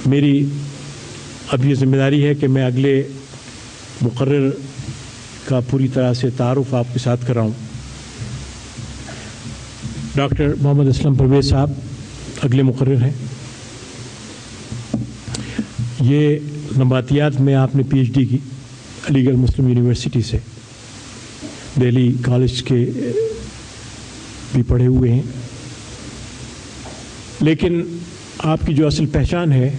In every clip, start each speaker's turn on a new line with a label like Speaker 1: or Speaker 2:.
Speaker 1: میری اب یہ ذمہ داری ہے کہ میں اگلے مقرر کا پوری طرح سے تعارف آپ کے ساتھ کراؤں. ڈاکٹر محمد اسلم پرویز صاحب اگلے مقرر ہیں. یہ نباتیات میں آپ نے پی ایچ ڈی کی علی گڑھ مسلم یونیورسٹی سے، دہلی کالج کے بھی پڑھے ہوئے ہیں، لیکن آپ کی جو اصل پہچان ہے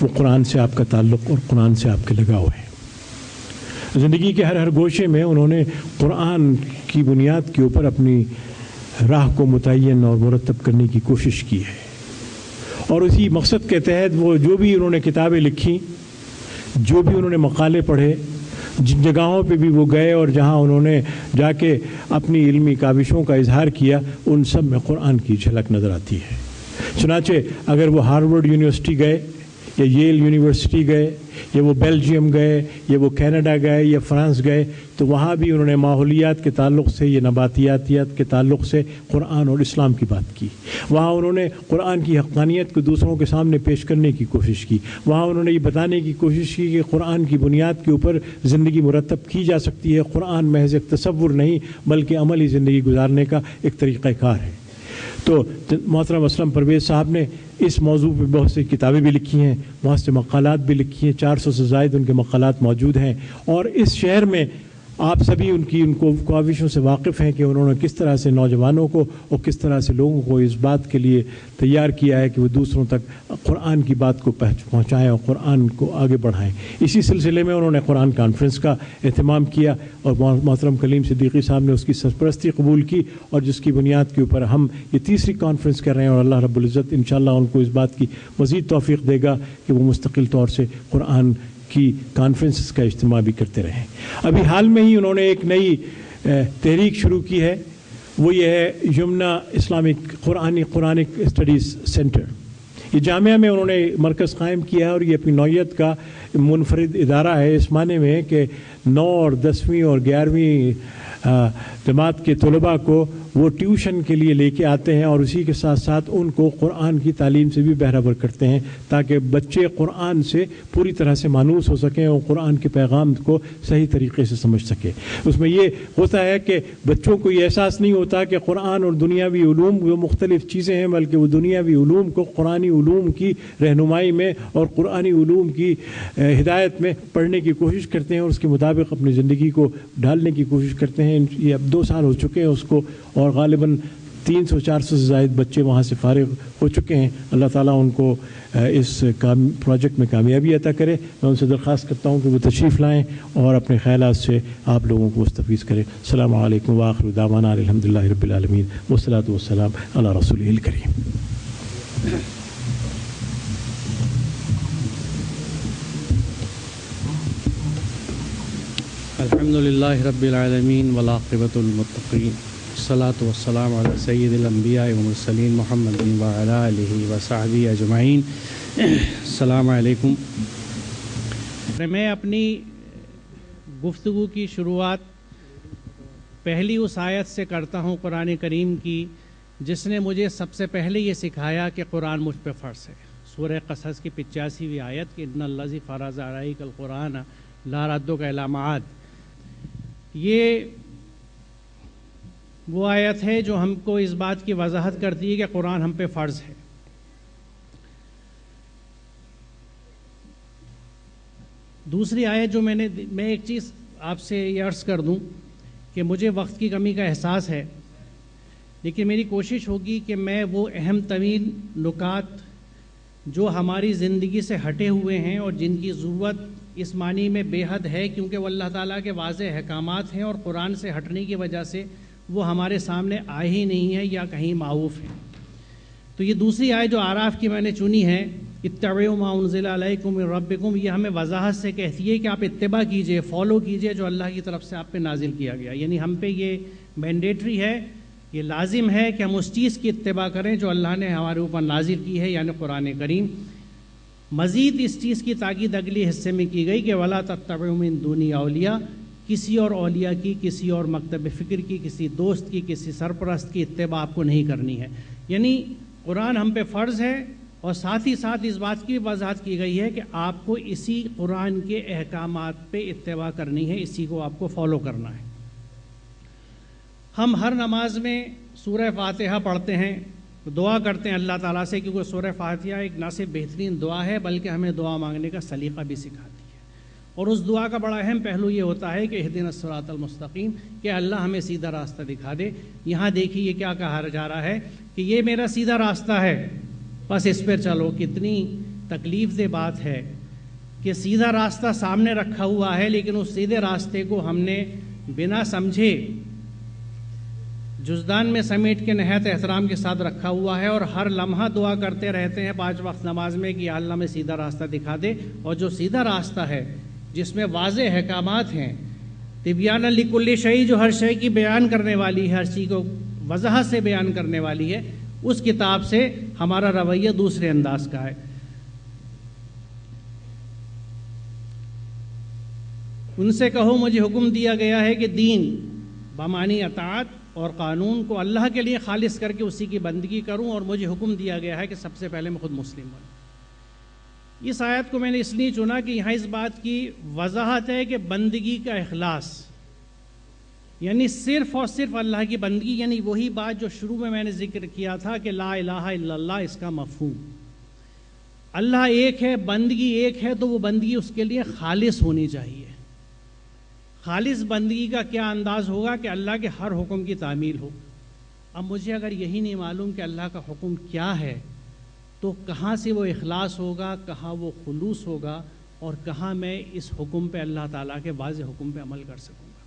Speaker 1: وہ قرآن سے آپ کا تعلق اور قرآن سے آپ کے لگاؤ ہے. زندگی کے ہر گوشے میں انہوں نے قرآن کی بنیاد کے اوپر اپنی راہ کو متعین اور مرتب کرنے کی کوشش کی ہے، اور اسی مقصد کے تحت وہ جو بھی انہوں نے کتابیں لکھی، جو بھی انہوں نے مقالے پڑھے، جن جگہوں پہ بھی وہ گئے اور جہاں انہوں نے جا کے اپنی علمی کاوشوں کا اظہار کیا، ان سب میں قرآن کی جھلک نظر آتی ہے. چنانچہ اگر وہ ہارورڈ یونیورسٹی گئے یا ییل یونیورسٹی گئے یا وہ بیلجیم گئے یا وہ کینیڈا گئے یا فرانس گئے، تو وہاں بھی انہوں نے ماحولیات کے تعلق سے یا نباتیات کے تعلق سے قرآن اور اسلام کی بات کی. وہاں انہوں نے قرآن کی حقانیت کو دوسروں کے سامنے پیش کرنے کی کوشش کی. وہاں انہوں نے یہ بتانے کی کوشش کی کہ قرآن کی بنیاد کے اوپر زندگی مرتب کی جا سکتی ہے. قرآن محض ایک تصور نہیں بلکہ عملی زندگی گزارنے کا ایک طریقہ کار ہے. تو محترم اسلم پرویز صاحب نے اس موضوع پہ بہت سی کتابیں بھی لکھی ہیں، بہت سے مقالات بھی لکھی ہیں، 400 سے زائد ان کے مقالات موجود ہیں. اور اس شہر میں آپ سبھی ان کو کاوشوں سے واقف ہیں کہ انہوں نے کس طرح سے نوجوانوں کو اور کس طرح سے لوگوں کو اس بات کے لیے تیار کیا ہے کہ وہ دوسروں تک قرآن کی بات کو پہنچائیں اور قرآن کو آگے بڑھائیں. اسی سلسلے میں انہوں نے قرآن کانفرنس کا اہتمام کیا اور محترم کلیم صدیقی صاحب نے اس کی سرپرستی قبول کی، اور جس کی بنیاد کے اوپر ہم یہ تیسری کانفرنس کر رہے ہیں، اور اللہ رب العزت انشاءاللہ ان کو اس بات کی مزید توفیق دے گا کہ وہ مستقل طور سے قرآن کی کانفرنسز کا اجتماع بھی کرتے رہیں. ابھی حال میں ہی انہوں نے ایک نئی تحریک شروع کی ہے، وہ یہ ہے Yamuna Islamic Quranic studies centre. یہ جامعہ میں انہوں نے مرکز قائم کیا ہے، اور یہ اپنی نوعیت کا منفرد ادارہ ہے، اس معنی میں کہ 9 اور 10ویں اور 11ویں جماعت کے طلباء کو وہ ٹیوشن کے لیے لے کے آتے ہیں، اور اسی کے ساتھ ساتھ ان کو قرآن کی تعلیم سے بھی بہرہور کرتے ہیں تاکہ بچے قرآن سے پوری طرح سے مانوس ہو سکیں اور قرآن کے پیغام کو صحیح طریقے سے سمجھ سکیں. اس میں یہ ہوتا ہے کہ بچوں کو یہ احساس نہیں ہوتا کہ قرآن اور دنیاوی علوم وہ مختلف چیزیں ہیں، بلکہ وہ دنیاوی علوم کو قرآنی علوم کی رہنمائی میں اور قرآنی علوم کی ہدایت میں پڑھنے کی کوشش کرتے ہیں اور اس کے مطابق اپنی زندگی کو ڈھالنے کی کوشش کرتے ہیں. یہ اب 2 سال ہو چکے ہیں اس کو، اور غالباً 300-400 سے زائد بچے وہاں سے فارغ ہو چکے ہیں. اللہ تعالیٰ ان کو اس پروجیکٹ میں کامیابی عطا کرے. میں ان سے درخواست کرتا ہوں کہ وہ تشریف لائیں اور اپنے خیالات سے آپ لوگوں کو مستفیض کریں. السلام علیکم وآخر دعوانا الحمدللہ رب العالمین والصلاۃ والسلام علی رسولہ الکریم.
Speaker 2: الحمدللہ رب العالمین والعاقبۃ للمتقین، الصلاۃ والسلام علی سید الانبیاء والمرسلین محمد وعلی آلہ وصحبہ اجمعین. السلام علیکم. میں اپنی گفتگو کی شروعات پہلی اس آیت سے کرتا ہوں قرآن کریم کی جس نے مجھے سب سے پہلے یہ سکھایا کہ قرآن مجھ پہ فرض ہے. سورہ قصص کی 85ویں آیت کہ ان الذی فرض علیک القرآن لا ردک الی معاد. یہ وہ آیت ہے جو ہم کو اس بات کی وضاحت کرتی ہے کہ قرآن ہم پہ فرض ہے. دوسری آیت جو میں ایک چیز آپ سے یہ عرض کر دوں کہ مجھے وقت کی کمی کا احساس ہے، لیکن میری کوشش ہوگی کہ میں وہ اہم ترین نکات جو ہماری زندگی سے ہٹے ہوئے ہیں اور جن کی ضرورت اس معنی میں بے حد ہے کیونکہ وہ اللہ تعالیٰ کے واضح احکامات ہیں اور قرآن سے ہٹنے کی وجہ سے وہ ہمارے سامنے آئے ہی نہیں ہے یا کہیں معوف ہیں. تو یہ دوسری آیت جو اعراف کی میں نے چنی ہے، اتبعوا ما انزل علیکم من ربکم، یہ ہمیں وضاحت سے کہتی ہے کہ آپ اتباع کیجئے، فالو کیجئے جو اللہ کی طرف سے آپ پہ نازل کیا گیا. یعنی ہم پہ یہ مینڈیٹری ہے، یہ لازم ہے کہ ہم اس چیز کی اتباع کریں جو اللہ نے ہمارے اوپر نازل کی ہے، یعنی قرآن کریم. مزید اس چیز کی تاکید اگلی حصے میں کی گئی کہ ولا تتبعوا من دونی اولیاء، کسی اور اولیاء کی، کسی اور مکتب فکر کی، کسی دوست کی، کسی سرپرست کی اتباع آپ کو نہیں کرنی ہے. یعنی قرآن ہم پہ فرض ہے اور ساتھ ہی ساتھ اس بات کی وضاحت کی گئی ہے کہ آپ کو اسی قرآن کے احکامات پہ اتباع کرنی ہے، اسی کو آپ کو فالو کرنا ہے۔ ہم ہر نماز میں سورہ فاتحہ پڑھتے ہیں، دعا کرتے ہیں اللہ تعالیٰ سے، کیونکہ سورہ فاتحہ ایک نہ صرف بہترین دعا ہے بلکہ ہمیں دعا مانگنے کا سلیقہ بھی سکھاتی ہے۔ اور اس دعا کا بڑا اہم پہلو یہ ہوتا ہے کہ اہدنا الصراط المستقیم، کہ اللہ ہمیں سیدھا راستہ دکھا دے۔ یہاں دیکھیے یہ کیا کہا جا رہا ہے کہ یہ میرا سیدھا راستہ ہے، بس اس پر چلو۔ کتنی تکلیف دہ بات ہے کہ سیدھا راستہ سامنے رکھا ہوا ہے، لیکن اس سیدھے راستے کو ہم نے بنا سمجھے جزدان میں سمیٹ کے نہایت احترام کے ساتھ رکھا ہوا ہے، اور ہر لمحہ دعا کرتے رہتے ہیں 5 وقت نماز میں کہ یا اللہ میں سیدھا راستہ دکھا دے۔ اور جو سیدھا راستہ ہے جس میں واضح احکامات ہیں، تبیان لکل شیء، جو ہر شے کی بیان کرنے والی ہے، ہر چیز کو وضاحت سے بیان کرنے والی ہے، اس کتاب سے ہمارا رویہ دوسرے انداز کا ہے۔ ان سے کہو مجھے حکم دیا گیا ہے کہ دین بمعنی اطاعت اور قانون کو اللہ کے لیے خالص کر کے اسی کی بندگی کروں، اور مجھے حکم دیا گیا ہے کہ سب سے پہلے میں خود مسلم بنوں۔ اس آیت کو میں نے اس لیے چنا کہ یہاں اس بات کی وضاحت ہے کہ بندگی کا اخلاص، یعنی صرف اور صرف اللہ کی بندگی، یعنی وہی بات جو شروع میں نے ذکر کیا تھا کہ لا الہ الا اللہ، اس کا مفہوم اللہ ایک ہے، بندگی ایک ہے، تو وہ بندگی اس کے لیے خالص ہونی چاہیے۔ خالص بندگی کا کیا انداز ہوگا کہ اللہ کے ہر حکم کی تعمیل ہو۔ اب مجھے اگر یہی نہیں معلوم کہ اللہ کا حکم کیا ہے، تو کہاں سے وہ اخلاص ہوگا، کہاں وہ خلوص ہوگا، اور کہاں میں اس حکم پہ، اللہ تعالیٰ کے واضح حکم پہ عمل کر سکوں گا۔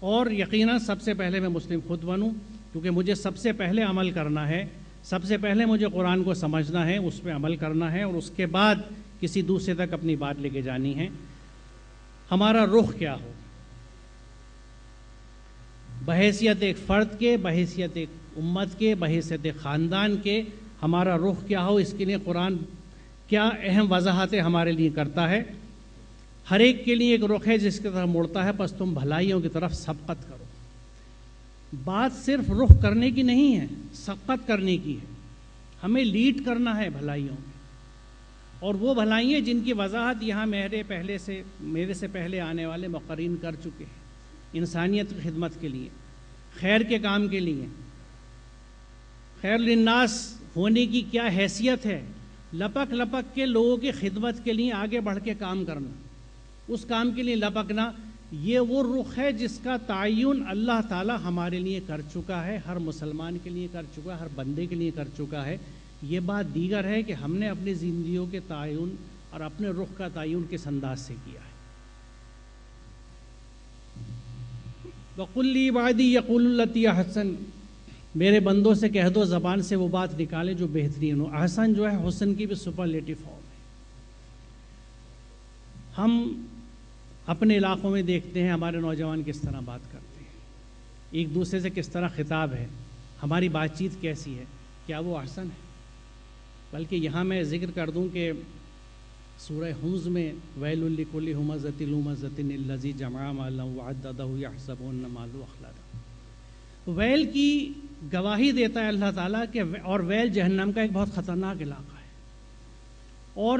Speaker 2: اور یقیناً سب سے پہلے میں مسلم خود بنوں، کیونکہ مجھے سب سے پہلے عمل کرنا ہے، سب سے پہلے مجھے قرآن کو سمجھنا ہے، اس پہ عمل کرنا ہے، اور اس کے بعد کسی دوسرے تک اپنی بات لے کے جانی ہے۔ ہمارا رخ کیا ہو، بحیثیت ایک فرد کے، بحیثیت ایک امت کے، بحیثیت ایک خاندان کے، ہمارا رخ کیا ہو، اس کے لیے قرآن کیا اہم وضاحتیں ہمارے لیے کرتا ہے۔ ہر ایک کے لیے ایک رخ ہے جس کی طرف مڑتا ہے، پس تم بھلائیوں کی طرف سبقت کرو۔ بات صرف رخ کرنے کی نہیں ہے، سبقت کرنے کی ہے۔ ہمیں لیڈ کرنا ہے بھلائیوں میں، اور وہ بھلائیاں جن کی وضاحت یہاں میرے سے پہلے آنے والے مقررین کر چکے ہیں۔ انسانیت کی خدمت کے لیے، خیر کے کام کے لیے، خیر للناس ہونے کی کیا حیثیت ہے، لپک لپک کے لوگوں کی خدمت کے لیے آگے بڑھ کے کام کرنا، اس کام کے لیے لپکنا، یہ وہ رخ ہے جس کا تعین اللہ تعالی ہمارے لیے کر چکا ہے، ہر مسلمان کے لیے کر چکا ہے، ہر بندے کے لیے کر چکا ہے۔ یہ بات دیگر ہے کہ ہم نے اپنی زندگیوں کے تعین اور اپنے رخ کا تعین کس انداز سے کیا ہے۔ وَقُلْ لِعِبَادِي يَقُولُوا الَّتِي أَحْسَنُ، میرے بندوں سے کہہ دو زبان سے وہ بات نکالے جو بہترین ہو۔ احسن جو ہے حسن کی بھی سپرلیٹو فارم ہے۔ ہم اپنے علاقوں میں دیکھتے ہیں ہمارے نوجوان کس طرح بات کرتے ہیں، ایک دوسرے سے کس طرح خطاب ہے، ہماری بات چیت کیسی ہے، کیا وہ احسن ہے؟ بلکہ یہاں میں ذکر کر دوں کہ سورہ حمز میں ویل لکل ہمزۃ لمزۃ الذی جمع مالا وعددہ یحسب ان مالہ اخلدہ۔ ویل کی گواہی دیتا ہے اللہ تعالیٰ کہ، اور ویل جہنم کا ایک بہت خطرناک علاقہ ہے، اور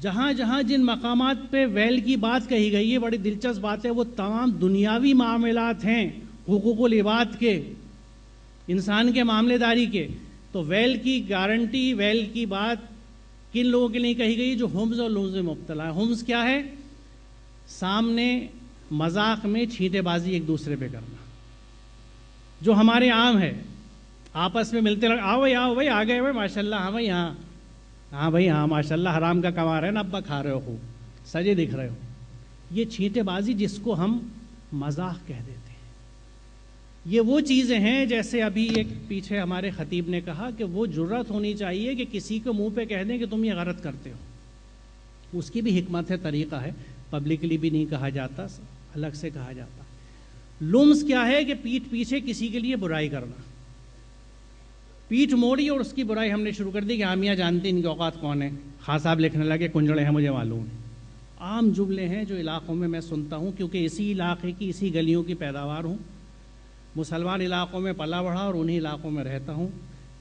Speaker 2: جہاں جہاں جن مقامات پہ ویل کی بات کہی گئی ہے، بڑی دلچسپ بات ہے، وہ تمام دنیاوی معاملات ہیں، حقوق العباد کے، انسان کے معاملے داری کے۔ تو ویل کی گارنٹی، ویل کی بات کن لوگوں کے لیے کہی گئی؟ جو ہمز اور لغز میں مبتلا ہے۔ ہمز کیا ہے؟ سامنے مذاق میں چھینٹے بازی ایک دوسرے پہ کرنا، جو ہمارے عام ہے، آپس میں ملتے لگ، آؤ بھائی آ گئے بھائی ماشاء اللہ، ہاں بھائی ہاں، ہاں بھائی ہاں ماشاء اللہ، حرام کا کما رہے ہیں نا، ابا کھا رہے ہو، خوب سجے دکھ رہے ہو۔ یہ چھینٹے بازی جس کو ہم مذاق کہہ دیتے ہیں، یہ وہ چیزیں ہیں جیسے ابھی ایک پیچھے ہمارے خطیب نے کہا کہ وہ جرت ہونی چاہیے کہ کسی کو منہ پہ کہہ دیں کہ تم یہ غلط کرتے ہو۔ اس کی بھی حکمت ہے، طریقہ ہے، پبلکلی بھی نہیں کہا جاتا، الگ سے کہا جاتا۔ لمز کیا ہے؟ کہ پیٹھ پیچھے کسی کے لیے برائی کرنا، پیٹھ موڑی اور اس کی برائی ہم نے شروع کر دی کہ عامیہ جانتے ان کے اوقات کون ہیں، خان صاحب لکھنے لگے کنجڑے ہیں مجھے معلوم ہے۔ عام جملے ہیں جو علاقوں میں سنتا ہوں، کیونکہ اسی علاقے کی، اسی گلیوں کی پیداوار ہوں، مسلمان علاقوں میں پلا بڑھا اور انہی علاقوں میں رہتا ہوں۔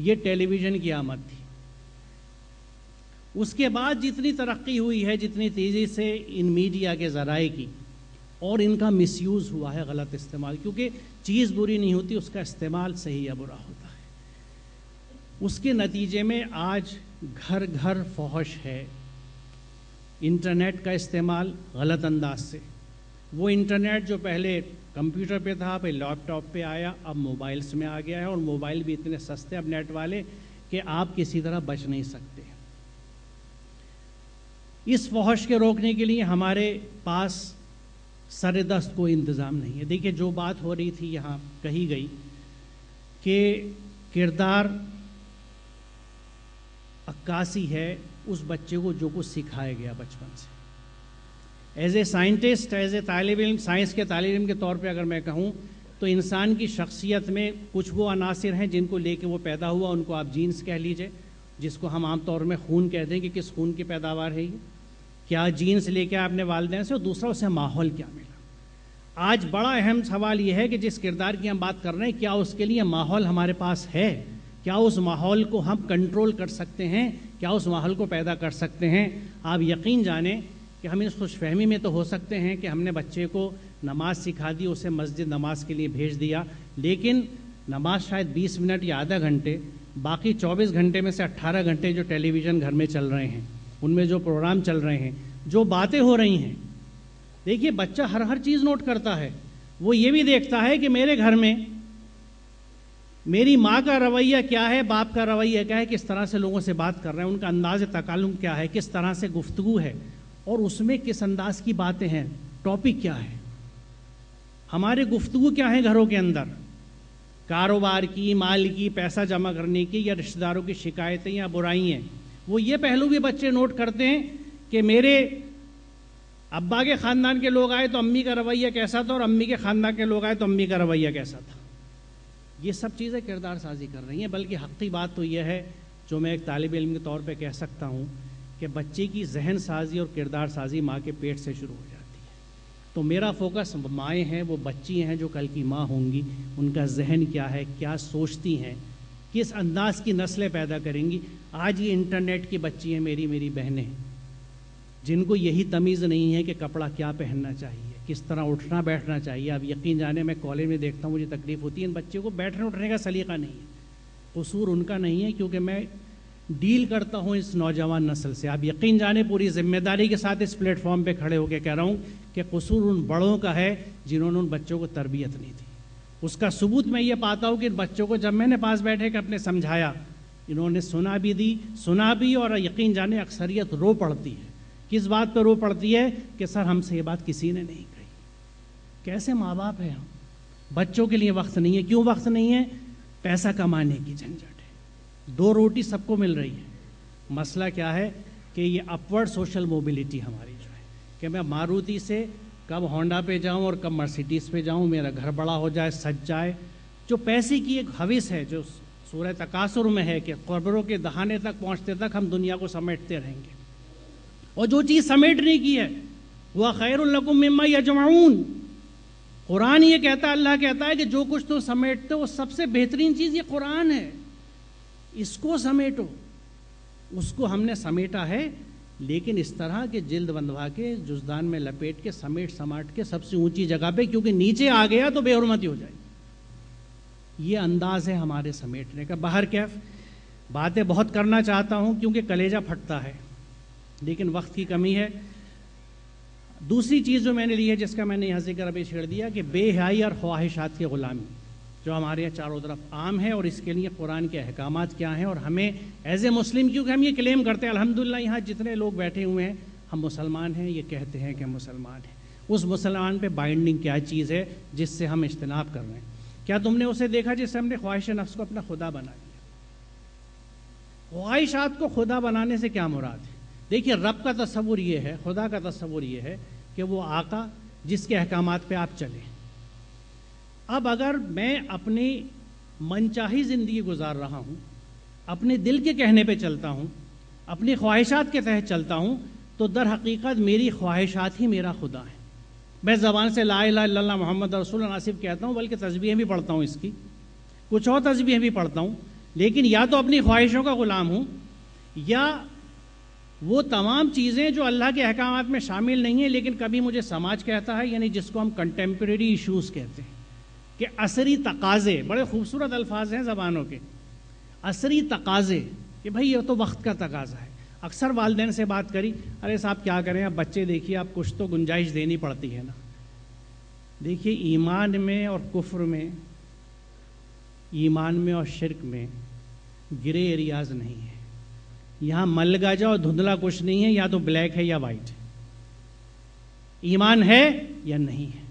Speaker 2: یہ ٹیلی ویژن کی آمد تھی۔ اس کے بعد جتنی ترقی ہوئی ہے، جتنی تیزی سے ان میڈیا کے ذرائع کی، اور ان کا مس یوز ہوا ہے، غلط استعمال، کیونکہ چیز بری نہیں ہوتی، اس کا استعمال صحیح یا برا ہوتا ہے۔ اس کے نتیجے میں آج گھر گھر فحش ہے۔ انٹرنیٹ کا استعمال غلط انداز سے، وہ انٹرنیٹ جو پہلے کمپیوٹر پہ تھا، پھر لیپ ٹاپ پہ آیا، اب موبائلز میں آ گیا ہے، اور موبائل بھی اتنے سستے اب نیٹ والے کہ آپ کسی طرح بچ نہیں سکتے۔ اس فحش کے روکنے کے لیے ہمارے پاس سر دست کوئی انتظام نہیں ہے۔ دیکھیے، جو بات ہو رہی تھی یہاں کہی گئی کہ کردار عکاسی ہے اس بچے کو جو کچھ سکھایا گیا بچپن سے۔ As a scientist, as a طالب علم، سائنس کے طالب علم کے طور پہ اگر میں کہوں تو انسان کی شخصیت میں کچھ وہ عناصر ہیں جن کو لے کے وہ پیدا ہوا، ان کو آپ جینز کہہ لیجئے، جس کو ہم عام طور میں خون کہتے ہیں کہ کس خون کی پیداوار ہے یہ، کیا جینز لے کے آپ نے والدین سے، اور دوسرا اسے ماحول کیا ملا۔ آج بڑا اہم سوال یہ ہے کہ جس کردار کی ہم بات کر رہے ہیں، کیا اس کے لیے ماحول ہمارے پاس ہے؟ کیا اس ماحول کو ہم کنٹرول کر سکتے ہیں؟ کیا اس ماحول کو پیدا کر سکتے ہیں؟ آپ یقین جانیں کہ ہم اس خوش فہمی میں تو ہو سکتے ہیں کہ ہم نے بچے کو نماز سکھا دی، اسے مسجد نماز کے لیے بھیج دیا، لیکن نماز شاید 20 منٹ یا آدھا گھنٹے، باقی 24 گھنٹے میں سے 18 گھنٹے جو ٹیلی ویژن گھر میں چل رہے ہیں، ان میں جو پروگرام چل رہے ہیں، جو باتیں ہو رہی ہیں، دیکھیے بچہ ہر چیز نوٹ کرتا ہے۔ وہ یہ بھی دیکھتا ہے کہ میرے گھر میں میری ماں کا رویہ کیا ہے، باپ کا رویہ کیا ہے، کس طرح سے لوگوں سے بات کر رہے ہیں، ان کا انداز تکلم کیا ہے، کس طرح سے گفتگو ہے، اور اس میں کس انداز کی باتیں ہیں، ٹاپک کیا ہے، ہمارے گفتگو کیا ہے گھروں کے اندر، کاروبار کی، مال کی، پیسہ جمع کرنے کی، یا رشتہ داروں کی شکایتیں یا برائیاں۔ وہ یہ پہلو بھی بچے نوٹ کرتے ہیں کہ میرے ابا کے خاندان کے لوگ آئے تو امی کا رویہ کیسا تھا، اور امی کے خاندان کے لوگ آئے تو امی کا رویہ کیسا تھا۔ یہ سب چیزیں کردار سازی کر رہی ہیں، بلکہ حقیقی بات تو یہ ہے جو میں ایک طالب علم کے طور پہ کہہ سکتا ہوں کہ بچے کی ذہن سازی اور کردار سازی ماں کے پیٹ سے شروع ہو جاتی ہے۔ تو میرا فوکس مائیں ہیں، وہ بچی ہیں جو کل کی ماں ہوں گی، ان کا ذہن کیا ہے، کیا سوچتی ہیں، کس انداز کی نسلیں پیدا کریں گی۔ آج یہ انٹرنیٹ کی بچی ہیں، میری بہنیں، جن کو یہی تمیز نہیں ہے کہ کپڑا کیا پہننا چاہیے، کس طرح اٹھنا بیٹھنا چاہیے۔ آپ یقین جانے میں کالج میں دیکھتا ہوں، مجھے تکلیف ہوتی ہے، ان بچوں کو بیٹھنے اٹھنے کا سلیقہ نہیں ہے۔ قصور ان کا نہیں ہے، کیونکہ میں ڈیل کرتا ہوں اس نوجوان نسل سے۔ آپ یقین جانے پوری ذمہ داری کے ساتھ اس پلیٹ فارم پہ کھڑے ہو کے کہہ رہا ہوں کہ قصور ان بڑوں کا ہے جنہوں نے ان بچوں کو تربیت نہیں دی۔ اس کا ثبوت میں یہ پاتا ہوں کہ ان بچوں کو جب میں نے پاس بیٹھے کہ اپنے سمجھایا، انہوں نے سنا بھی، اور یقین جانے اکثریت رو پڑتی ہے۔ کس بات پہ رو پڑتی ہے کہ سر ہم سے یہ بات کسی نے نہیں کہی۔ کیسے ماں باپ ہیں ہم؟ بچوں کے لیے وقت نہیں ہے۔ کیوں وقت نہیں ہے؟ پیسہ کمانے کی جھنجھٹ ہے، 2 روٹی سب کو مل رہی ہے۔ مسئلہ کیا ہے کہ یہ اپورڈ سوشل موبلٹی ہماری جو ہے، کہ میں ماروتی سے کب ہونڈا پہ جاؤں اور کب مرسیڈیز پہ جاؤں، میرا گھر بڑا ہو جائے، سج جائے، جو پیسے کی ایک ہوس ہے جو سورہ تکاثر میں ہے کہ قبروں کے دہانے تک پہنچتے تک ہم دنیا کو سمیٹتے رہیں گے، اور جو چیز سمیٹنے کی ہے وہ خیر لکم مما یجمعون۔ قرآن یہ کہتا ہے، اللہ کہتا ہے کہ جو کچھ تم سمیٹتے ہو وہ سب سے بہترین چیز یہ قرآن ہے، اس کو سمیٹو۔ اس کو ہم نے سمیٹا ہے، لیکن اس طرح کہ جلد بندھوا کے جزدان میں لپیٹ کے سمیٹ کے سب سے اونچی جگہ پہ، کیونکہ نیچے آ گیا تو بے حرمتی ہو جائے۔ یہ انداز ہے ہمارے سمیٹنے کا۔ باہر کیف باتیں بہت کرنا چاہتا ہوں کیونکہ کلیجہ پھٹتا ہے، لیکن وقت کی کمی ہے۔ دوسری چیز جو میں نے لی ہے، جس کا میں نے یہاں ذکر ابھی چھیڑ دیا، کہ بے حیائی اور خواہشات کی غلامی جو ہمارے یہاں چاروں طرف عام ہے، اور اس کے لیے قرآن کے احکامات کیا ہیں، اور ہمیں ایز اے مسلم، کیونکہ ہم یہ کلیم کرتے ہیں الحمدللہ یہاں جتنے لوگ بیٹھے ہوئے ہیں ہم مسلمان ہیں، یہ کہتے ہیں کہ مسلمان ہیں، اس مسلمان پہ بائنڈنگ کیا چیز ہے جس سے ہم اجتناب کر رہے ہیں؟ کیا تم نے اسے دیکھا جس سے ہم نے خواہش نفس کو اپنا خدا بنا لیا؟ خواہشات کو خدا بنانے سے کیا مراد ہے؟ دیکھیے، رب کا تصور یہ ہے، خدا کا تصور یہ ہے کہ وہ آقا جس کے احکامات پہ آپ چلیں۔ اب اگر میں اپنی منچاہی زندگی گزار رہا ہوں، اپنے دل کے کہنے پہ چلتا ہوں، اپنی خواہشات کے تحت چلتا ہوں، تو در حقیقت میری خواہشات ہی میرا خدا ہے۔ میں زبان سے لا الہ الا اللہ محمد رسول اللہ صرف کہتا ہوں، بلکہ تسبیحیں بھی پڑھتا ہوں، اس کی کچھ اور تسبیحیں بھی پڑھتا ہوں، لیکن یا تو اپنی خواہشوں کا غلام ہوں، یا وہ تمام چیزیں جو اللہ کے احکامات میں شامل نہیں ہیں لیکن کبھی مجھے سماج کہتا ہے، یعنی جس کو ہم کنٹمپریری ایشوز کہتے ہیں کہ عصری تقاضے، بڑے خوبصورت الفاظ ہیں زبانوں کے، عصری تقاضے، کہ بھائی یہ تو وقت کا تقاضا ہے۔ اکثر والدین سے بات کری، ارے صاحب کیا کریں، اب بچے دیکھیے اب کچھ تو گنجائش دینی پڑتی ہے نا۔ دیکھیے ایمان میں اور کفر میں، ایمان میں اور شرک میں گرے ایریاز نہیں ہے، یہاں ملگاجا اور دھندلا کچھ نہیں ہے، یا تو بلیک ہے یا وائٹ ہے، ایمان ہے یا نہیں ہے۔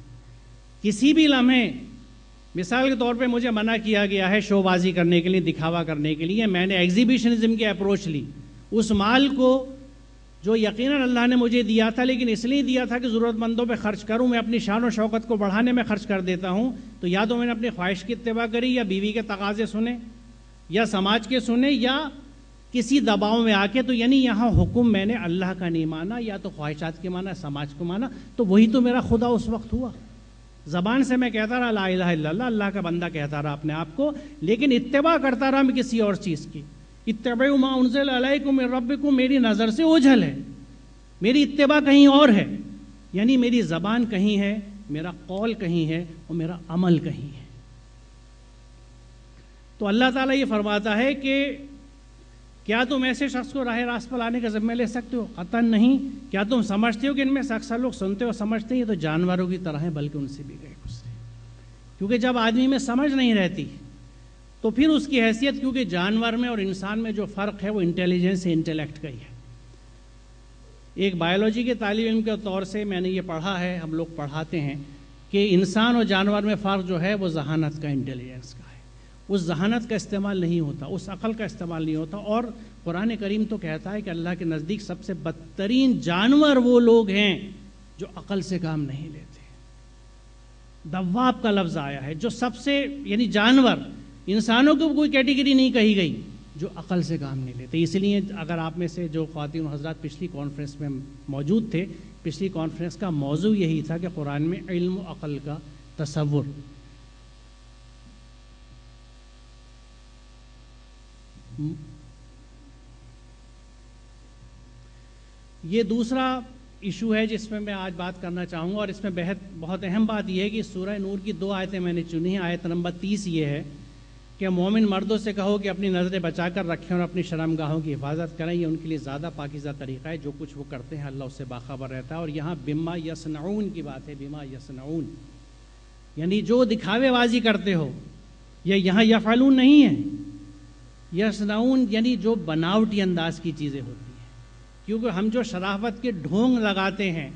Speaker 2: کسی بھی لمحے، مثال کے طور پہ مجھے منع کیا گیا ہے شو بازی کرنے کے لیے، دکھاوا کرنے کے لیے، میں نے ایگزیبیشنزم کی اپروچ لی، اس مال کو جو یقیناً اللہ نے مجھے دیا تھا لیکن اس لیے دیا تھا کہ ضرورت مندوں پہ خرچ کروں، میں اپنی شان و شوکت کو بڑھانے میں خرچ کر دیتا ہوں، تو یا تو میں نے اپنی خواہش کی اتباع کری، یا بیوی کے تقاضے سنے، یا سماج کے سنے، یا کسی دباؤ میں آ کے، تو یعنی یہاں حکم میں نے اللہ کا نہیں مانا، یا تو خواہشات کے مانا، سماج کو مانا، تو وہی تو میرا خدا اس وقت ہوا۔ زبان سے میں کہتا رہا لا الہ الا اللہ، اللہ کا بندہ کہتا رہا اپنے آپ کو، لیکن اتباع کرتا رہا میں کسی اور چیز کی۔ اتبعوا ما انزل علیکم من ربکم، میری نظر سے اوجھل ہے، میری اتباع کہیں اور ہے، یعنی میری زبان کہیں ہے، میرا قول کہیں ہے، اور میرا عمل کہیں ہے۔ تو اللہ تعالیٰ یہ فرماتا ہے کہ کیا تم ایسے شخص کو راہ راست پر لانے کا ذمہ لے سکتے ہو؟ قطعاً نہیں۔ کیا تم سمجھتے ہو کہ ان میں سے اکثر لوگ سنتے ہو سمجھتے ہیں، یہ تو جانوروں کی طرح ہیں، بلکہ ان سے بھی گئے گزرے۔ کیونکہ جب آدمی میں سمجھ نہیں رہتی تو پھر اس کی حیثیت، کیونکہ جانور میں اور انسان میں جو فرق ہے وہ انٹیلیجنس سے انٹیلیکٹ کا ہی ہے۔ ایک بایولوجی کے طالب علم کے طور سے میں نے یہ پڑھا ہے، ہم لوگ پڑھاتے ہیں کہ انسان اور جانور میں فرق جو ہے وہ ذہانت کا، انٹیلیجنس کا ہے۔ اس ذہانت کا استعمال نہیں ہوتا، اس عقل کا استعمال نہیں ہوتا، اور قرآن کریم تو کہتا ہے کہ اللہ کے نزدیک سب سے بدترین جانور وہ لوگ ہیں جو عقل سے کام نہیں لیتے۔ دواب کا لفظ آیا ہے، جو سب سے، یعنی جانور، انسانوں کو کوئی کیٹیگری نہیں کہی گئی جو عقل سے کام نہیں لیتے۔ اس لیے اگر آپ میں سے جو خواتین و حضرات پچھلی کانفرنس میں موجود تھے، پچھلی کانفرنس کا موضوع یہی تھا کہ قرآن میں علم و عقل کا تصور۔ یہ دوسرا ایشو ہے جس میں آج بات کرنا چاہوں گا، اور اس میں بہت اہم بات یہ ہے کہ سورہ نور کی 2 آیتیں میں نے چنی ہیں۔ آیت نمبر 30 یہ ہے کہ مومن مردوں سے کہو کہ اپنی نظریں بچا کر رکھیں اور اپنی شرمگاہوں کی حفاظت کریں، یہ ان کے لیے زیادہ پاکیزہ طریقہ ہے، جو کچھ وہ کرتے ہیں اللہ اس سے باخبر رہتا ہے۔ اور یہاں بما یصنعون کی بات ہے، بما یصنعون، یعنی جو دکھاوے بازی کرتے ہو، یہ یہاں یفعلون نہیں ہے، یصنعون یعنی جو بناوٹی انداز کی چیزیں ہوتی ہیں۔ کیونکہ ہم جو شرافت کے ڈھونگ لگاتے ہیں،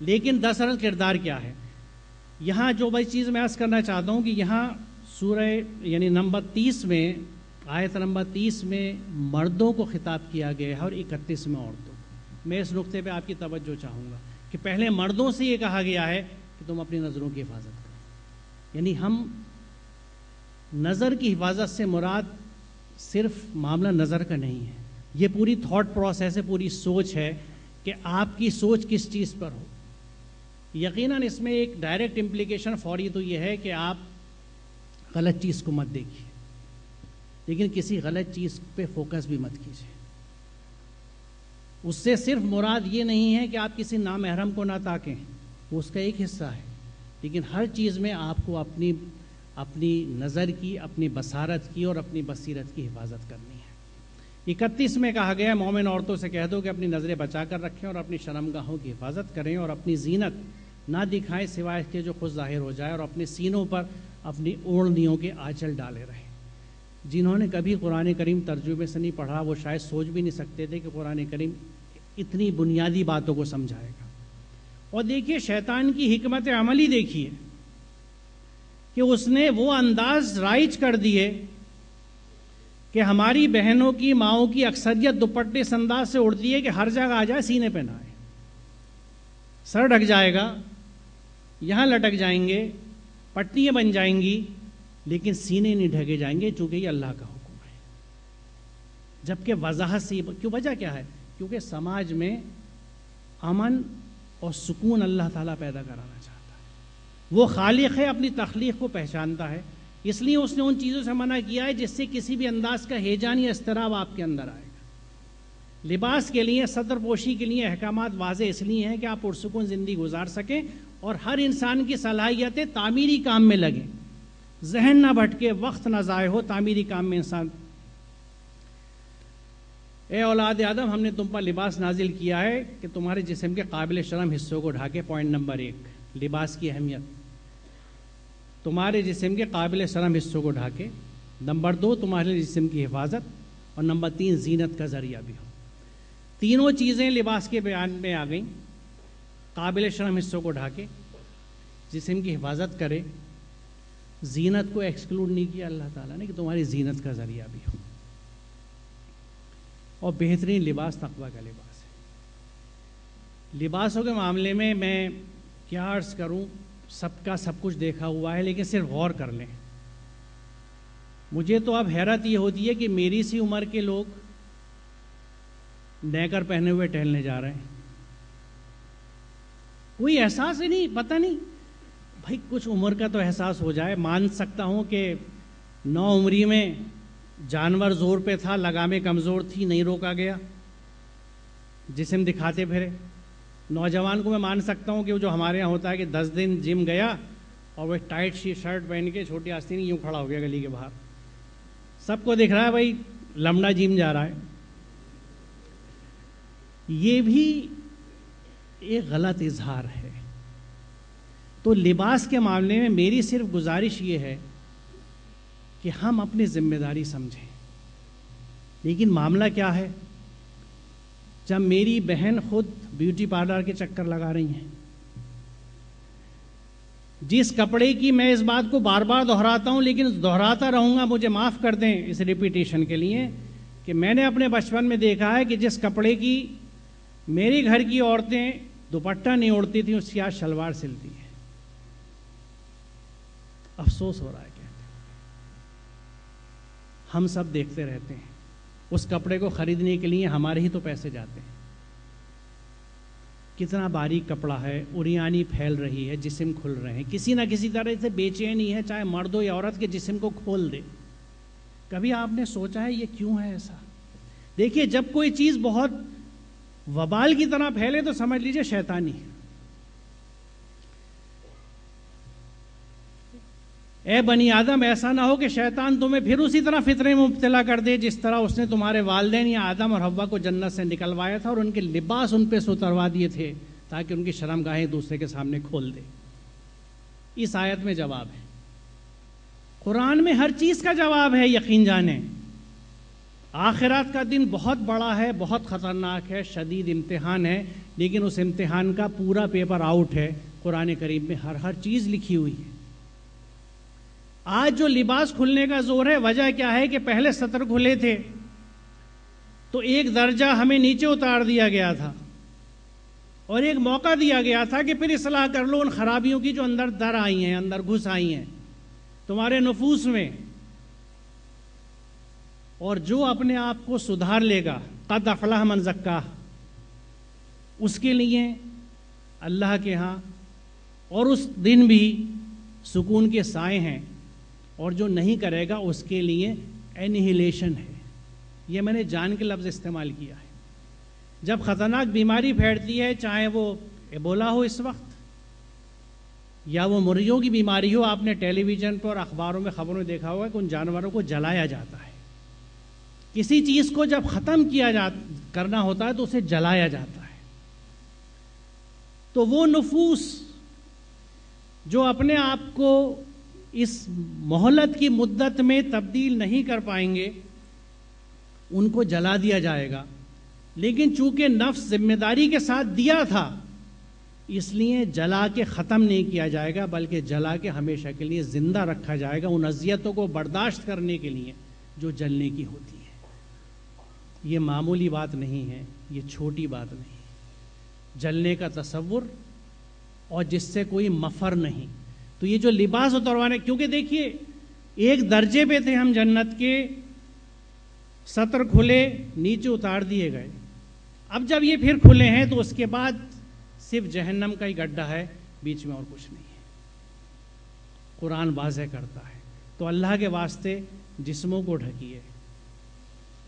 Speaker 2: لیکن دراصل کردار کیا ہے؟ یہاں جو بڑی چیز میں عرض کرنا چاہتا ہوں کہ یہاں سورہ یعنی نمبر 30 میں، آیت نمبر 30 میں مردوں کو خطاب کیا گیا ہے اور 31 میں عورتوں کو۔ میں اس نقطے پہ آپ کی توجہ چاہوں گا کہ پہلے مردوں سے یہ کہا گیا ہے کہ تم اپنی نظروں کی حفاظت کرو، یعنی ہم نظر کی حفاظت سے مراد صرف معاملہ نظر کا نہیں ہے، یہ پوری تھاٹ پروسیس ہے، پوری سوچ ہے کہ آپ کی سوچ کس چیز پر ہو۔ یقیناً اس میں ایک ڈائریکٹ امپلیکیشن فوری تو یہ ہے کہ آپ غلط چیز کو مت دیکھیے، لیکن کسی غلط چیز پہ فوکس بھی مت کیجیے۔ اس سے صرف مراد یہ نہیں ہے کہ آپ کسی نامحرم کو نہ تاکیں، وہ اس کا ایک حصہ ہے، لیکن ہر چیز میں آپ کو اپنی نظر کی، اپنی بصارت کی اور اپنی بصیرت کی حفاظت کرنی ہے۔ 31 میں کہا گیا مومن عورتوں سے کہہ دو کہ اپنی نظریں بچا کر رکھیں اور اپنی شرمگاہوں کی حفاظت کریں اور اپنی زینت نہ دکھائیں سوائے اس کے جو خود ظاہر ہو جائے، اور اپنے سینوں پر اپنی اوڑھنیوں کے آنچل ڈالے رہیں۔ جنہوں نے کبھی قرآن کریم ترجمے سے نہیں پڑھا وہ شاید سوچ بھی نہیں سکتے تھے کہ قرآن کریم اتنی بنیادی باتوں کو سمجھائے گا۔ اور دیکھیے شیطان کی حکمت عملی دیکھیے کہ اس نے وہ انداز رائج کر دیے کہ ہماری بہنوں کی، ماؤں کی اکثریت دوپٹے اس انداز سے اڑتی ہے کہ ہر جگہ آ جائے سینے پہ نہ آئے، سر ڈھک جائے گا، یہاں لٹک جائیں گے، پٹیاں بن جائیں گی، لیکن سینے نہیں ڈھکے جائیں گے، چونکہ یہ اللہ کا حکم ہے۔ جبکہ وضاحت سے کیوں، وجہ کیا ہے؟ کیونکہ سماج میں امن اور سکون اللہ تعالیٰ پیدا کرانا چاہتا ہے۔ وہ خالق ہے، اپنی تخلیق کو پہچانتا ہے، اس لیے اس نے ان چیزوں سے منع کیا ہے جس سے کسی بھی انداز کا ہیجان یا اضطراب آپ کے اندر آئے گا۔ لباس کے لیے، صدر پوشی کے لیے احکامات واضح اس لیے ہیں کہ آپ پرسکون زندگی گزار سکیں اور ہر انسان کی صلاحیتیں تعمیری کام میں لگیں، ذہن نہ بھٹکے، وقت نہ ضائع ہو، تعمیری کام میں انسان۔ اے اولاد آدم، ہم نے تم پر لباس نازل کیا ہے کہ تمہارے جسم کے قابل شرم حصوں کو ڈھانکے۔ پوائنٹ نمبر 1، لباس کی اہمیت، تمہارے جسم کے قابل شرم حصوں کو ڈھانکے۔ نمبر 2، تمہارے جسم کی حفاظت، اور نمبر 3، زینت کا ذریعہ بھی ہو۔ تینوں چیزیں لباس کے بیان میں آ گئیں، قابل شرم حصوں کو ڈھانکے، جسم کی حفاظت کرے، زینت کو ایکسکلوڈ نہیں کیا اللہ تعالیٰ نے کہ تمہاری زینت کا ذریعہ بھی ہو۔ اور بہترین لباس تقویٰ کا لباس ہے۔ لباسوں کے معاملے میں کیا عرض کروں، سب کا سب کچھ دیکھا ہوا ہے، لیکن صرف غور کر لیں۔ مجھے تو اب حیرت یہ ہوتی ہے کہ میری سی عمر کے لوگ نیکر پہنے ہوئے ٹہلنے جا رہے ہیں، کوئی احساس ہی نہیں، پتہ نہیں بھائی کچھ عمر کا تو احساس ہو جائے۔ مان سکتا ہوں کہ 9 عمری میں جانور زور پہ تھا، لگامیں کمزور تھی، نہیں روکا گیا، جسم دکھاتے پھرے۔ نوجوان کو میں مان سکتا ہوں کہ وہ جو ہمارے یہاں ہوتا ہے کہ 10 دن جم گیا اور وہ ٹائٹ سی شرٹ پہن کے چھوٹی آستین یوں کھڑا ہو گیا گلی کے باہر، سب کو دکھ رہا ہے بھائی لمڑا جم جا رہا ہے۔ یہ بھی ایک غلط اظہار ہے۔ تو لباس کے معاملے میں میری صرف گزارش یہ ہے کہ ہم اپنی ذمہ داری سمجھیں۔ لیکن معاملہ کیا ہے، جب میری بہن خود بیوٹی پارلر کے چکر لگا رہی ہیں، جس کپڑے کی میں اس بات کو بار بار دہراتا ہوں لیکن دہراتا رہوں گا، مجھے معاف کر دیں اس ریپیٹیشن کے لیے، کہ میں نے اپنے بچپن میں دیکھا ہے کہ جس کپڑے کی میری گھر کی عورتیں دوپٹہ نہیں اوڑھتی تھیں، اس کی آج شلوار سلتی ہے۔ افسوس ہو رہا ہے کہ ہم سب دیکھتے رہتے ہیں، اس کپڑے کو خریدنے کے لیے ہمارے ہی تو پیسے جاتے ہیں۔ کتنا باریک کپڑا ہے، اریانی پھیل رہی ہے، جسم کھل رہے ہیں، کسی نہ کسی طرح سے بے چینی ہے، چاہے مرد ہو یا عورت کے جسم کو کھول دے۔ کبھی آپ نے سوچا ہے یہ کیوں ہے ایسا؟ دیکھیے، جب کوئی چیز بہت وبال کی طرح پھیلے تو سمجھ لیجئے شیطانی ہے۔ اے بنی آدم، ایسا نہ ہو کہ شیطان تمہیں پھر اسی طرح فطرے میں مبتلا کر دے جس طرح اس نے تمہارے والدین یا آدم اور حوا کو جنت سے نکلوایا تھا اور ان کے لباس ان پہ ستروا دیے تھے تاکہ ان کی شرمگاہیں دوسرے کے سامنے کھول دے۔ اس آیت میں جواب ہے، قرآن میں ہر چیز کا جواب ہے، یقین جانیں۔ آخرات کا دن بہت بڑا ہے، بہت خطرناک ہے، شدید امتحان ہے، لیکن اس امتحان کا پورا پیپر آؤٹ ہے، قرآن کریم میں ہر چیز لکھی ہوئی ہے۔ آج جو لباس کھلنے کا زور ہے، وجہ کیا ہے کہ پہلے سطر کھلے تھے تو ایک درجہ ہمیں نیچے اتار دیا گیا تھا اور ایک موقع دیا گیا تھا کہ پھر اصلاح کر لو ان خرابیوں کی جو اندر در آئی ہیں، اندر گھس آئی ہیں تمہارے نفوس میں، اور جو اپنے آپ کو سدھار لے گا، قد افلح من زکاہ، اس کے لیے اللہ کے ہاں اور اس دن بھی سکون کے سائے ہیں، اور جو نہیں کرے گا اس کے لیے انہیلیشن ہے۔ یہ میں نے جان کے لفظ استعمال کیا ہے۔ جب خطرناک بیماری پھیلتی ہے، چاہے وہ ایبولا ہو اس وقت یا وہ مرغیوں کی بیماری ہو، آپ نے ٹیلی ویژن پر اور اخباروں میں خبروں میں دیکھا ہوگا کہ ان جانوروں کو جلایا جاتا ہے۔ کسی چیز کو جب ختم کرنا ہوتا ہے تو اسے جلایا جاتا ہے۔ تو وہ نفوس جو اپنے آپ کو اس مہلت کی مدت میں تبدیل نہیں کر پائیں گے، ان کو جلا دیا جائے گا۔ لیکن چونکہ نفس ذمہ داری کے ساتھ دیا تھا، اس لیے جلا کے ختم نہیں کیا جائے گا، بلکہ جلا کے ہمیشہ کے لیے زندہ رکھا جائے گا، ان اذیتوں کو برداشت کرنے کے لیے جو جلنے کی ہوتی ہے۔ یہ معمولی بات نہیں ہے، یہ چھوٹی بات نہیں ہے، جلنے کا تصور اور جس سے کوئی مفر نہیں۔ تو یہ جو لباس اتروانے، کیونکہ دیکھیے ایک درجے پہ تھے ہم جنت کے، سطر کھلے، نیچے اتار دیے گئے، اب جب یہ پھر کھلے ہیں تو اس کے بعد صرف جہنم کا ہی گڈھا ہے، بیچ میں اور کچھ نہیں ہے۔ قرآن واضح کرتا ہے۔ تو اللہ کے واسطے جسموں کو ڈھکیے،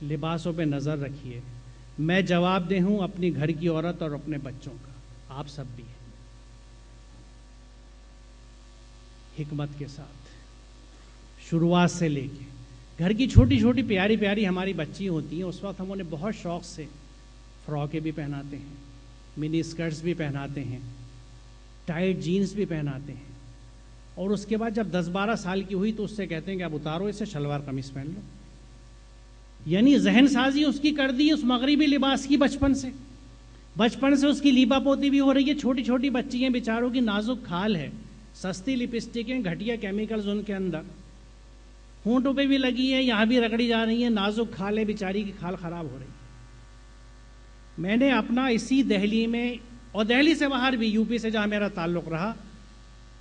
Speaker 2: لباسوں پہ نظر رکھیے۔ میں جواب دہ ہوں اپنی گھر کی عورت اور اپنے بچوں کا، آپ سب بھی ہیں، حکمت کے ساتھ شروعات سے لے کے۔ گھر کی چھوٹی چھوٹی پیاری پیاری ہماری بچی ہوتی ہیں، اس وقت ہم انہیں بہت شوق سے فراکیں بھی پہناتے ہیں، منی اسکرٹس بھی پہناتے ہیں، ٹائٹ جینز بھی پہناتے ہیں، اور اس کے بعد جب 10-12 سال کی ہوئی تو اس سے کہتے ہیں کہ اب اتارو اسے، شلوار قمیص پہن لو۔ یعنی ذہن سازی اس کی کر دی اس مغربی لباس کی بچپن سے اس کی لیپا پوتی بھی ہو رہی ہے۔ چھوٹی چھوٹی بچی ہیں بیچاروں کی، نازک کھال ہے، سستی لپسٹکیں، گھٹیا کیمیکلز ان کے اندر، ہونٹوں پہ بھی لگی ہیں، یہاں بھی رگڑی جا رہی ہیں، نازک کھال ہے، بیچاری کی کھال خراب ہو رہی ہے۔ میں نے اپنا اسی دہلی میں، اور دہلی سے باہر بھی، یو پی سے جہاں میرا تعلق رہا،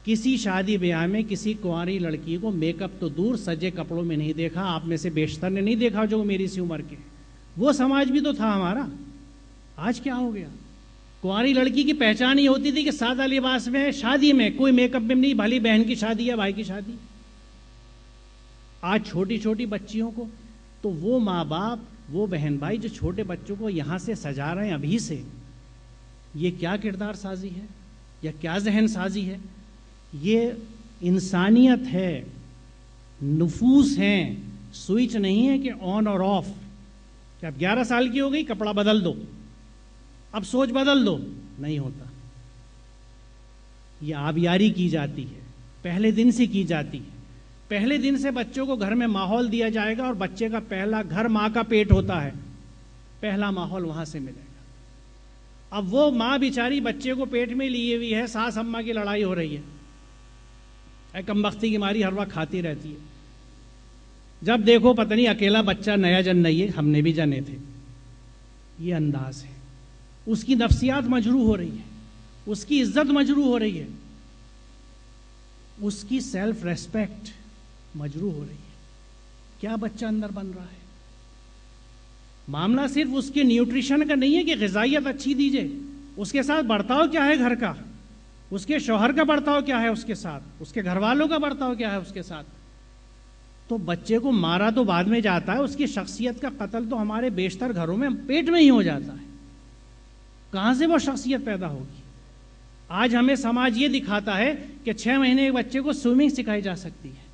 Speaker 2: کسی شادی بیاہ میں کسی کنواری لڑکی کو میک اپ تو دور سجے کپڑوں میں نہیں دیکھا۔ آپ میں سے بیشتر نے نہیں دیکھا جو میری سی عمر کے۔ وہ سماج بھی تو تھا ہمارا، آج کیا ہو گیا؟ کنواری لڑکی کی پہچان یہ ہوتی تھی کہ سادہ لباس میں، شادی میں کوئی میک اپ میں نہیں، بھلی بہن کی شادی یا بھائی کی شادی۔ آج چھوٹی چھوٹی بچیوں کو، تو وہ ماں باپ، وہ بہن بھائی جو چھوٹے بچوں کو یہاں سے سجا رہے ہیں ابھی سے، یہ کیا کردار سازی ہے یا کیا ذہن سازی ہے؟ یہ انسانیت ہے، نفوس ہیں، سوئچ نہیں ہے کہ آن اور آف، کہ اب 11 سال کی ہو گئی کپڑا بدل دو، اب سوچ بدل دو، نہیں ہوتا۔ یہ آبیاری کی جاتی ہے، پہلے دن سے کی جاتی ہے۔ پہلے دن سے بچوں کو گھر میں ماحول دیا جائے گا، اور بچے کا پہلا گھر ماں کا پیٹ ہوتا ہے، پہلا ماحول وہاں سے ملے گا۔ اب وہ ماں بیچاری بچے کو پیٹ میں لیے ہوئی ہے، ساس اماں کی لڑائی ہو رہی ہے، اے کم بختی کی ماری ہر وقت کھاتی رہتی ہے۔ جب دیکھو پتہ نہیں اکیلا بچہ نیا جن نہیں ہے، ہم نے بھی جنے تھے۔ یہ انداز ہے، اس کی نفسیات مجروح ہو رہی ہے، اس کی عزت مجروح ہو رہی ہے، اس کی سیلف ریسپیکٹ مجروح ہو رہی ہے۔ کیا بچہ اندر بن رہا ہے؟ معاملہ صرف اس کے نیوٹریشن کا نہیں ہے کہ غذائیت اچھی دیجئے، اس کے ساتھ برتاؤ کیا ہے گھر کا، اس کے شوہر کا برتاؤ کیا ہے اس کے ساتھ، اس کے گھر والوں کا برتاؤ کیا ہے اس کے ساتھ۔ تو بچے کو مارا تو بعد میں جاتا ہے، اس کی شخصیت کا قتل تو ہمارے بیشتر گھروں میں پیٹ میں ہی ہو جاتا ہے۔ کہاں سے وہ شخصیت پیدا ہوگی؟ آج ہمیں سماج یہ دکھاتا ہے کہ 6 مہینے ایک بچے کو سوئمنگ سکھائی جا سکتی ہے۔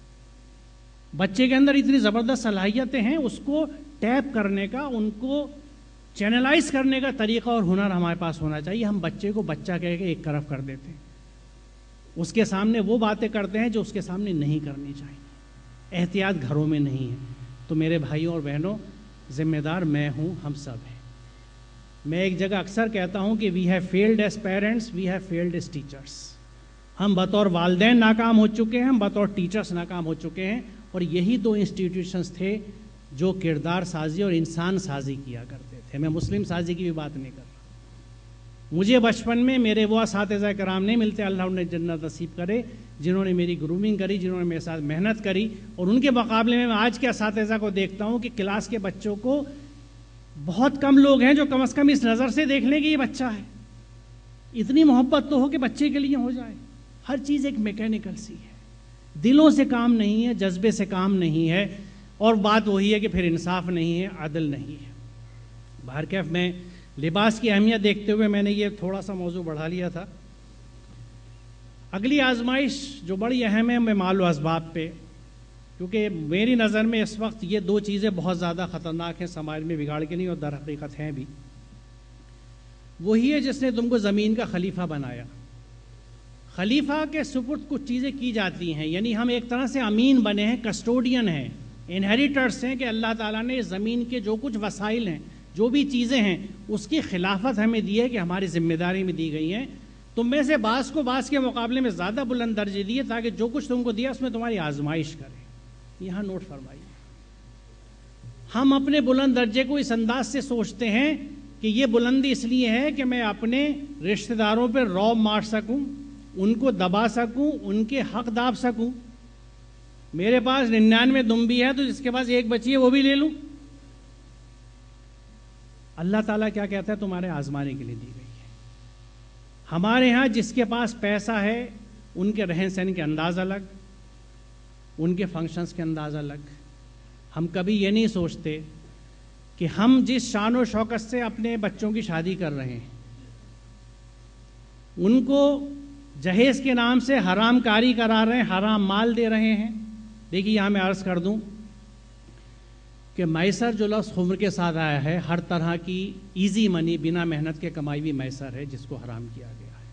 Speaker 2: بچے کے اندر اتنی زبردست صلاحیتیں ہیں، اس کو ٹیپ کرنے کا، ان کو چینلائز کرنے کا طریقہ اور ہنر ہمارے پاس ہونا چاہیے۔ ہم بچے کو بچہ کہہ کے ایک طرف کر دیتے ہیں، اس کے سامنے وہ باتیں کرتے ہیں جو اس کے سامنے نہیں کرنی چاہیے۔ احتیاط گھروں میں نہیں ہے۔ تو میرے بھائیوں اور بہنوں، ذمہ دار میں ہوں، ہم سب ہیں۔ میں ایک جگہ اکثر کہتا ہوں کہ we have failed as parents, we have failed as teachers. ہم بطور والدین ناکام ہو چکے ہیں، ہم بطور ٹیچرس ناکام ہو چکے ہیں، اور یہی 2 انسٹیٹیوشنز تھے جو کردار سازی اور انسان سازی کیا کرتے تھے۔ میں مسلم سازی کی بھی بات نہیں کر رہا۔ مجھے بچپن میں میرے وہ اساتذہ کرام نہیں ملتے، اللہ انہیں جنت نصیب کرے، جنہوں نے میری گرومنگ کری، جنہوں نے میرے ساتھ محنت کری، اور ان کے مقابلے میں آج کے اساتذہ کو دیکھتا ہوں کہ کلاس کے بچوں کو بہت کم لوگ ہیں جو کم از کم اس نظر سے دیکھ لیں کہ یہ بچہ ہے۔ اتنی محبت تو ہو کہ بچے کے لیے ہو جائے۔ ہر چیز ایک میکینیکل سی ہے، دلوں سے کام نہیں ہے، جذبے سے کام نہیں ہے، اور بات وہی ہے کہ پھر انصاف نہیں ہے، عدل نہیں ہے۔ بہرکیف میں لباس کی اہمیت دیکھتے ہوئے میں نے یہ تھوڑا سا موضوع بڑھا لیا تھا۔ اگلی آزمائش جو بڑی اہم ہے، میں مال و اسباب پہ، کیونکہ میری نظر میں اس وقت یہ 2 چیزیں بہت زیادہ خطرناک ہیں، سماج میں بگاڑ کے نہیں اور در حقیقت ہیں بھی۔ وہی ہے جس نے تم کو زمین کا خلیفہ بنایا۔ خلیفہ کے سپرد کچھ چیزیں کی جاتی ہیں، یعنی ہم ایک طرح سے امین بنے ہیں، کسٹوڈین ہیں، انہیریٹرس ہیں، کہ اللہ تعالیٰ نے زمین کے جو کچھ وسائل ہیں، جو بھی چیزیں ہیں، اس کی خلافت ہمیں دی ہے کہ ہماری ذمہ داری میں دی گئی ہیں۔ تم میں سے بعض کو بعض کے مقابلے میں زیادہ بلند درجے دیے تاکہ جو کچھ تم کو دیا اس میں تمہاری آزمائش کرے۔ یہاں نوٹ فرمائیے، ہم اپنے بلند درجے کو اس انداز سے سوچتے ہیں کہ یہ بلندی اس لیے ہے کہ میں اپنے رشتہ داروں پہ رعب مار سکوں، ان کو دبا سکوں، ان کے حق داب سکوں۔ میرے پاس 99 دمبی ہے تو جس کے پاس 1 بچی ہے وہ بھی لے لوں۔ اللہ تعالیٰ کیا کہتا ہے؟ تمہارے آزمانے کے لیے دی گئی ہے۔ ہمارے ہاں جس کے پاس پیسہ ہے ان کے رہن سہن کے انداز الگ، ان کے فنکشنز کے انداز الگ. ہم کبھی یہ نہیں سوچتے کہ ہم جس شان و شوکت سے اپنے بچوں کی شادی کر رہے ہیں ان کو جہیز کے نام سے حرام کاری کرا رہے ہیں, حرام مال دے رہے ہیں. دیکھیے یہاں میں عرض کر دوں کہ میسر جو لفظ خمر کے ساتھ آیا ہے, ہر طرح کی ایزی منی, بنا محنت کے کمائی بھی میسر ہے, جس کو حرام کیا گیا ہے.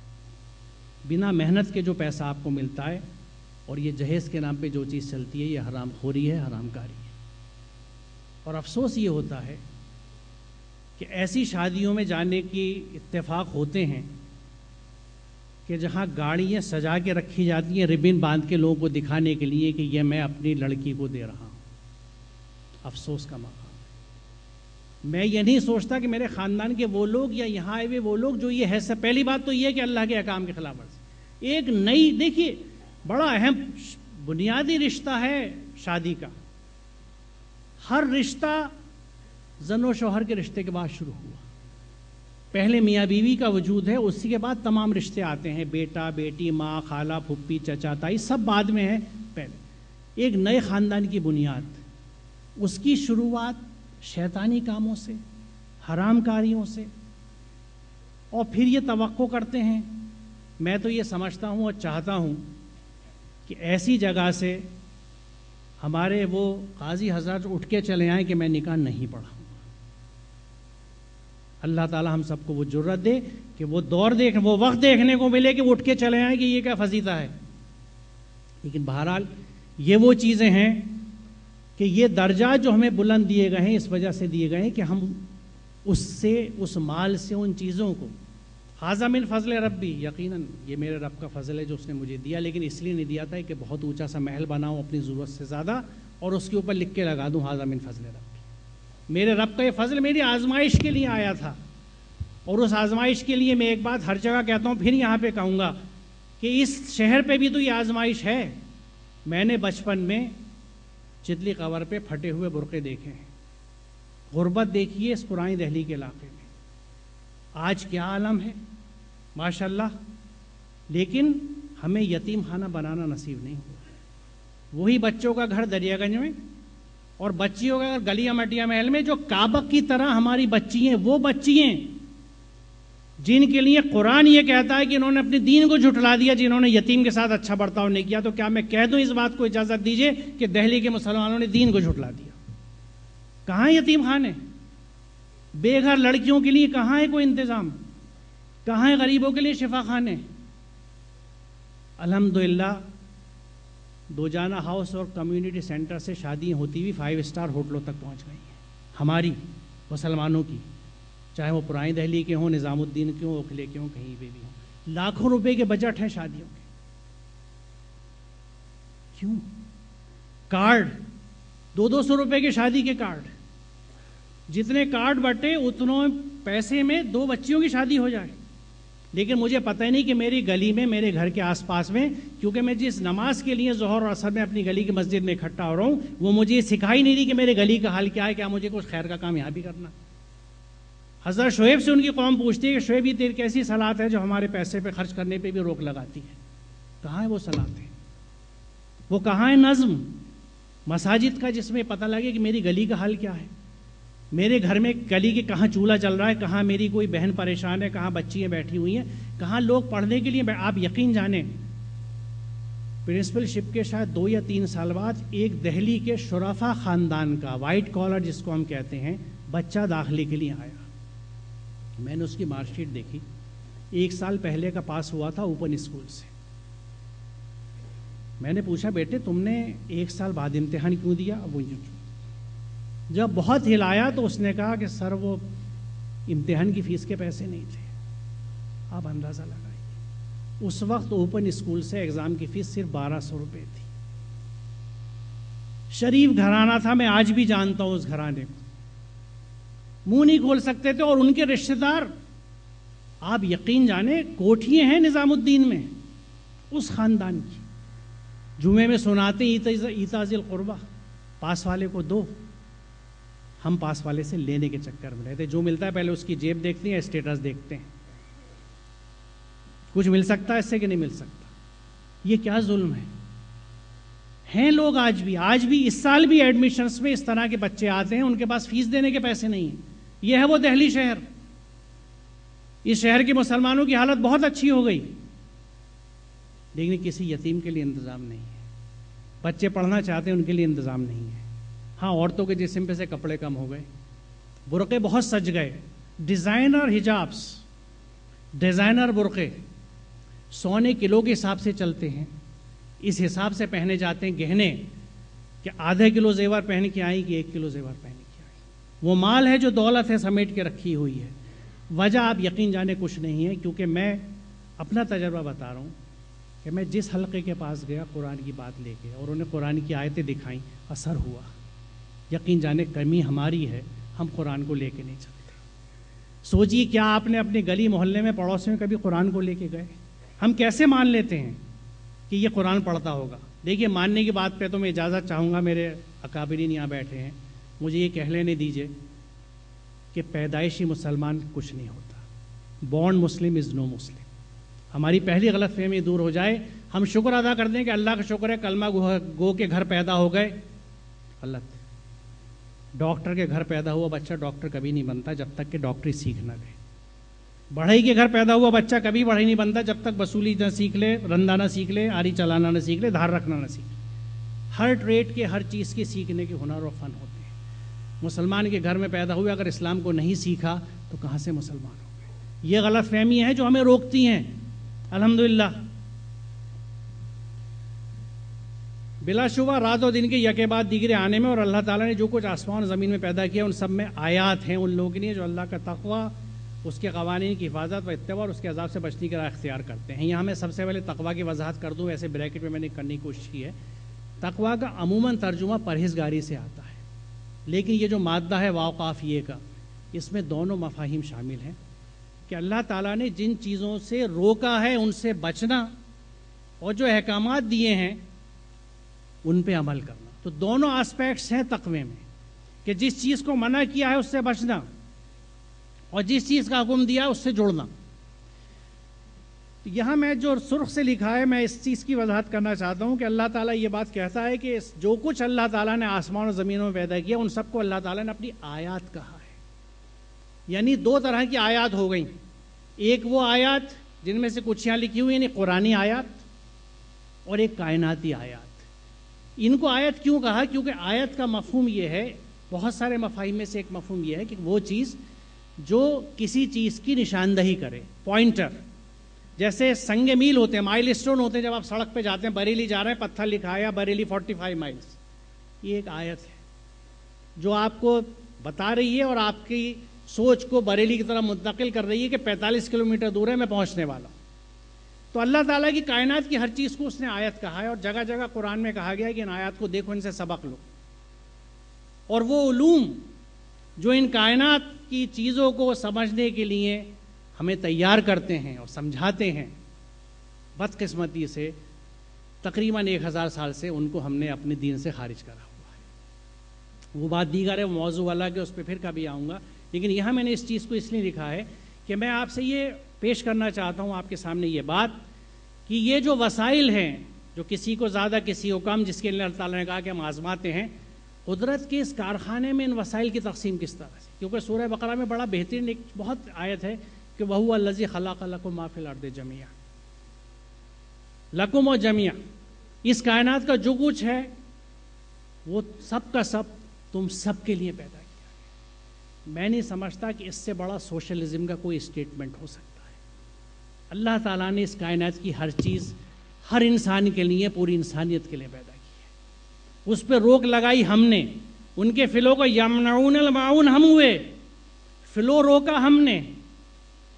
Speaker 2: بنا محنت کے جو پیسہ آپ کو ملتا ہے اور یہ جہیز کے نام پہ جو چیز چلتی ہے, یہ حرام خوری ہے, حرام کاری ہے. اور افسوس یہ ہوتا ہے کہ ایسی شادیوں میں جانے کی اتفاق ہوتے ہیں کہ جہاں گاڑیاں سجا کے رکھی جاتی ہیں ربن باندھ کے لوگوں کو دکھانے کے لیے کہ یہ میں اپنی لڑکی کو دے رہا ہوں. افسوس کا مقام ہے. میں یہ نہیں سوچتا کہ میرے خاندان کے وہ لوگ یا یہاں آئے ہوئے وہ لوگ جو یہ ہے, سب پہلی بات تو یہ ہے کہ اللہ کے احکام کے خلاف ورزی. ایک نئی, دیکھیے بڑا اہم بنیادی رشتہ ہے شادی کا. ہر رشتہ زن و شوہر کے رشتے کے بعد شروع ہوا. پہلے میاں بیوی کا وجود ہے, اسی کے بعد تمام رشتے آتے ہیں, بیٹا بیٹی, ماں خالہ پھپھی چچا تائی, سب بعد میں ہے. پہلے ایک نئے خاندان کی بنیاد, اس کی شروعات شیطانی کاموں سے, حرام کاریوں سے, اور پھر یہ توقع کرتے ہیں. میں تو یہ سمجھتا ہوں اور چاہتا ہوں کہ ایسی جگہ سے ہمارے وہ قاضی حضرات اٹھ کے چلے آئیں کہ میں نکاح نہیں پڑھاؤں. اللہ تعالی ہم سب کو وہ جرت دے کہ وہ دور وہ وقت دیکھنے کو ملے کہ وہ اٹھ کے چلے آئیں کہ یہ کیا فضیلت ہے. لیکن بہرحال یہ وہ چیزیں ہیں کہ یہ درجات جو ہمیں بلند دیے گئے ہیں اس وجہ سے دیے گئے ہیں کہ ہم اس سے, اس مال سے, ان چیزوں کو, ھذا من فضل ربی, یقیناً یہ میرے رب کا فضل ہے جو اس نے مجھے دیا, لیکن اس لیے نہیں دیا تھا کہ بہت اونچا سا محل بناؤں اپنی ضرورت سے زیادہ اور اس کے اوپر لکھ کے لگا دوں ھذا من فضل ربی. میرے رب کا یہ فضل میری آزمائش کے لیے آیا تھا, اور اس آزمائش کے لیے میں ایک بات ہر جگہ کہتا ہوں, پھر یہاں پہ کہوں گا کہ اس شہر پہ بھی تو یہ آزمائش ہے. میں نے بچپن میں چتلی قبر پہ پھٹے ہوئے برقعے دیکھے ہیں. غربت دیکھیے اس پرانی دہلی کے علاقے میں, آج کیا عالم ہے ماشاءاللہ. لیکن ہمیں یتیم خانہ بنانا نصیب نہیں ہوا. وہی بچوں کا گھر دریا گنج میں اور بچیوں کا گھر گلیاں مٹیا محل میں, جو کعبہ کی طرح ہماری بچی ہیں, وہ بچی ہیں جن کے لیے قرآن یہ کہتا ہے کہ انہوں نے اپنے دین کو جھٹلا دیا, جنہوں نے یتیم کے ساتھ اچھا برتاؤ نہیں کیا. تو کیا میں کہہ دوں اس بات کو, اجازت دیجئے, کہ دہلی کے مسلمانوں نے دین کو جھٹلا دیا؟ کہاں یتیم خانے؟ بے گھر لڑکیوں کے لیے کہاں ہے کوئی انتظام؟ کہاں ہے غریبوں کے لیے شفا خانے؟ الحمدللہ دوجانہ ہاؤس اور کمیونٹی سینٹر سے شادیاں ہوتی ہوئی 5 اسٹار ہوٹلوں تک پہنچ گئی ہیں ہماری مسلمانوں کی, چاہے وہ پرانی دہلی کے ہوں, نظام الدین کے ہوں, اوکھلے کے ہوں, کہیں پہ بھی ہوں. لاکھوں روپے کے بجٹ ہیں شادیوں کے. کیوں؟ کارڈ 200 روپے کے شادی کے کارڈ, جتنے کارڈ بٹے اتنوں پیسے میں 2 بچیوں کی شادی ہو جائے. لیکن مجھے پتہ نہیں کہ میری گلی میں, میرے گھر کے آس پاس میں, کیونکہ میں جس نماز کے لیے ظہر اور عصر میں اپنی گلی کی مسجد میں اکٹھا ہو رہا ہوں, وہ مجھے یہ سکھائی نہیں رہی کہ میرے گلی کا حال کیا ہے, کیا مجھے کچھ خیر کا کام یہاں بھی کرنا. حضرت شعیب سے ان کی قوم پوچھتی ہے کہ شعیب یہ تیری کیسی صلات ہے جو ہمارے پیسے پہ خرچ کرنے پہ بھی روک لگاتی ہے؟ کہاں ہے وہ صلاتیں؟ وہ کہاں ہے نظم مساجد کا جس میں پتہ لگے کہ میری گلی کا حال کیا ہے, میرے گھر میں گلی کے کہاں چولہا چل رہا ہے, کہاں میری کوئی بہن پریشان ہے, کہاں بچیاں بیٹھی ہوئی ہیں, کہاں لوگ پڑھنے کے لیے. آپ یقین جانیں پرنسپل شپ کے شاید 2 یا 3 سال بعد ایک دہلی کے شرفا خاندان کا, وائٹ کالر جس کو ہم کہتے ہیں, بچہ داخلے کے لیے آیا. میں نے اس کی مارک شیٹ دیکھی, 1 سال پہلے کا پاس ہوا تھا اوپن اسکول سے. میں نے پوچھا بیٹے تم نے 1 سال بعد امتحان کیوں دیا؟ وہ جب بہت ہلایا تو اس نے کہا کہ سر وہ امتحان کی فیس کے پیسے نہیں تھے. آپ اندازہ لگائیے, اس وقت اوپن اسکول سے ایگزام کی فیس صرف 1200 روپے تھی. شریف گھرانہ تھا, میں آج بھی جانتا ہوں اس گھرانے کو, منہ نہیں کھول سکتے تھے. اور ان کے رشتہ دار آپ یقین جانیں کوٹھیاں ہیں نظام الدین میں اس خاندان کی. جمعے میں سناتے ایتاء ذی القربہ, پاس والے کو دو. ہم پاس والے سے لینے کے چکر میں رہتے, جو ملتا ہے پہلے اس کی جیب دیکھتے ہیں, اسٹیٹس دیکھتے ہیں, کچھ مل سکتا ہے اس سے کہ نہیں مل سکتا. یہ کیا ظلم ہیں لوگ آج بھی اس سال بھی ایڈمیشنز میں اس طرح کے بچے آتے ہیں، ان کے پاس فیس دینے کے پیسے نہیں ہیں. یہ ہے وہ دہلی شہر. اس شہر کے مسلمانوں کی حالت بہت اچھی ہو گئی، لیکن کسی یتیم کے لیے انتظام نہیں ہے. بچے پڑھنا چاہتے ہیں، ان کے لیے انتظام نہیں ہے. ہاں، عورتوں کے جسم پہ سے کپڑے کم ہو گئے، برقعے بہت سج گئے، ڈیزائنر حجابس، ڈیزائنر برقعے سونے کلو کے حساب سے چلتے ہیں، اس حساب سے پہنے جاتے ہیں گہنے کہ آدھے کلو زیور پہن کے آئیں کہ 1 کلو زیور پہن کے آئیں. وہ مال ہے جو دولت ہے سمیٹ کے رکھی ہوئی ہے. وجہ آپ یقین جانے کچھ نہیں ہے، کیونکہ میں اپنا تجربہ بتا رہا ہوں کہ میں جس حلقے کے پاس گیا قرآن کی بات لے کے اور انہیں قرآن کی آیتیں دکھائیں، اثر ہوا. یقین جانے کمی ہماری ہے، ہم قرآن کو لے کے نہیں چلتے. سوچیے کیا آپ نے اپنے گلی محلے میں پڑوس میں کبھی قرآن کو لے کے گئے؟ ہم کیسے مان لیتے ہیں کہ یہ قرآن پڑھتا ہوگا؟ دیکھیے، ماننے کی بات پہ تو میں اجازت چاہوں گا، میرے اکابرین یہاں بیٹھے ہیں، مجھے یہ کہہ لینے دیجئے کہ پیدائشی مسلمان کچھ نہیں ہوتا. بورن مسلم از نو مسلم. ہماری پہلی غلط فہمی دور ہو جائے. ہم شکر ادا کر دیں کہ اللہ کا شکر ہے کلمہ گو کے گھر پیدا ہو گئے. غلط. ڈاکٹر کے گھر پیدا ہوا بچہ ڈاکٹر کبھی نہیں بنتا جب تک کہ ڈاکٹری سیکھ نہ لے. بڑھئی کے گھر پیدا ہوا بچہ کبھی بڑھئی نہیں بنتا جب تک وصولی نہ سیکھ لے، رندہ نہ سیکھ لے، آری چلانا نہ سیکھ لے، دھار رکھنا نہ سیکھ لے. ہر ٹریڈ کے، ہر چیز کے سیکھنے کے ہنر و فن ہوتے ہیں. مسلمان کے گھر میں پیدا ہوئے اگر اسلام کو نہیں سیکھا تو کہاں سے مسلمان ہو گئے؟ یہ غلط فہمیاں ہیں جو ہمیں روکتی ہیں. الحمدللہ بلا شبہ رات و دن کے یکے بعد دیگرے آنے میں، اور اللہ تعالیٰ نے جو کچھ آسمان و زمین میں پیدا کیا ان سب میں آیات ہیں ان لوگوں کے لیے جو اللہ کا تقوی، اس کے قوانین کی حفاظت و اتباع اور اس کے عذاب سے بچنے کی راہ اختیار کرتے ہیں. یہاں میں سب سے پہلے تقوی کی وضاحت کر دوں، ایسے بریکٹ میں نے کرنے کی کوشش کی ہے. تقوی کا عموماً ترجمہ پرہیزگاری سے آتا ہے، لیکن یہ جو مادہ ہے واو قاف یہ کا، اس میں دونوں مفاہیم شامل ہیں کہ اللہ تعالیٰ نے جن چیزوں سے روکا ہے ان سے بچنا، اور جو احکامات دیے ہیں ان پہ عمل کرنا. تو دونوں آسپیکٹس ہیں تقوی میں، کہ جس چیز کو منع کیا ہے اس سے بچنا اور جس چیز کا حکم دیا اس سے جڑنا. یہاں میں جو سرخ سے لکھا ہے میں اس چیز کی وضاحت کرنا چاہتا ہوں کہ اللہ تعالیٰ یہ بات کہتا ہے کہ جو کچھ اللہ تعالیٰ نے آسمان و زمینوں میں پیدا کیا ان سب کو اللہ تعالیٰ نے اپنی آیات کہا ہے. یعنی 2 طرح کی آیات ہو گئیں. ایک وہ آیات جن میں سے کچھ یہاں لکھی ہوئی یعنی قرآنی آیات، اور ایک کائناتی آیات. ان کو آیت کیوں کہا؟ کیونکہ آیت کا مفہوم یہ ہے، بہت سارے مفاہیم میں سے ایک مفہوم یہ ہے کہ وہ چیز جو کسی چیز کی نشاندہی کرے. پوائنٹر، جیسے سنگ میل ہوتے ہیں، مائل اسٹون ہوتے ہیں. جب آپ سڑک پہ جاتے ہیں، بریلی جا رہے ہیں، پتھر لکھا ہے بریلی 45 مائلز، یہ ایک آیت ہے جو آپ کو بتا رہی ہے اور آپ کی سوچ کو بریلی کی طرف منتقل کر رہی ہے کہ 45 کلومیٹر دور ہے، میں پہنچنے والا ہوں. تو اللہ تعالیٰ کی کائنات کی ہر چیز کو اس نے آیت کہا ہے، اور جگہ جگہ قرآن میں کہا گیا ہے کہ ان آیات کو دیکھو، ان سے سبق لو. اور وہ علوم جو ان کائنات کی چیزوں کو سمجھنے کے لیے ہمیں تیار کرتے ہیں اور سمجھاتے ہیں، بدقسمتی سے تقریباً 1000 سال سے ان کو ہم نے اپنے دین سے خارج کرا ہوا ہے. وہ بات دیگر ہے، وہ موضوع الگ ہے، اس پہ پھر کبھی آؤں گا. لیکن یہاں میں نے اس چیز کو اس لیے لکھا ہے کہ میں آپ سے یہ پیش کرنا چاہتا ہوں آپ کے سامنے یہ بات کہ یہ جو وسائل ہیں جو کسی کو زیادہ کسی کو کم، جس کے لیے اللہ تعالیٰ نے کہا کہ ہم آزماتے ہیں، قدرت کے اس کارخانے میں ان وسائل کی تقسیم کس طرح سے. کیونکہ سورہ بقرہ میں بڑا بہترین ایک بہت آیت ہے کہ وَهُوَ الَّذِي خَلَقَ لَكُم مَا فِي الْأَرْضِ جَمِيعًا. لَكُم و جميعًا، اس کائنات کا جو کچھ ہے وہ سب کا سب تم سب کے لیے پیدا کیا ہے. میں نہیں سمجھتا کہ اس سے بڑا سوشلزم کا کوئی اسٹیٹمنٹ ہو سکتا ہے. اللہ تعالیٰ نے اس کائنات کی ہر چیز ہر انسان کے لیے، پوری انسانیت کے لیے پیدا کی ہے. اس پہ روک لگائی ہم نے. ان کے فلوں کو یمنعون الماعون ہم ہوئے، فلو روکا ہم نے،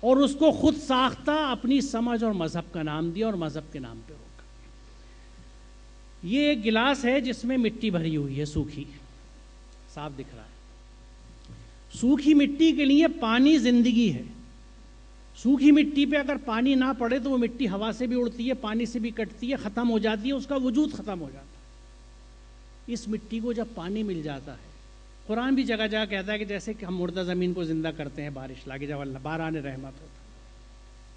Speaker 2: اور اس کو خود ساختہ اپنی سمجھ اور مذہب کا نام دیا اور مذہب کے نام پہ روکا. یہ ایک گلاس ہے جس میں مٹی بھری ہوئی ہے، سوکھی، صاف دکھ رہا ہے. سوکھی مٹی کے لیے پانی زندگی ہے. سوکھی مٹی پہ اگر پانی نہ پڑے تو وہ مٹی ہوا سے بھی اڑتی ہے، پانی سے بھی کٹتی ہے، ختم ہو جاتی ہے، اس کا وجود ختم ہو جاتا ہے. اس مٹی کو جب پانی مل جاتا ہے، قرآن بھی جگہ جگہ کہتا ہے کہ جیسے کہ ہم مردہ زمین کو زندہ کرتے ہیں بارش لا کے، جب اللہ باران رحمت ہوتا ہے.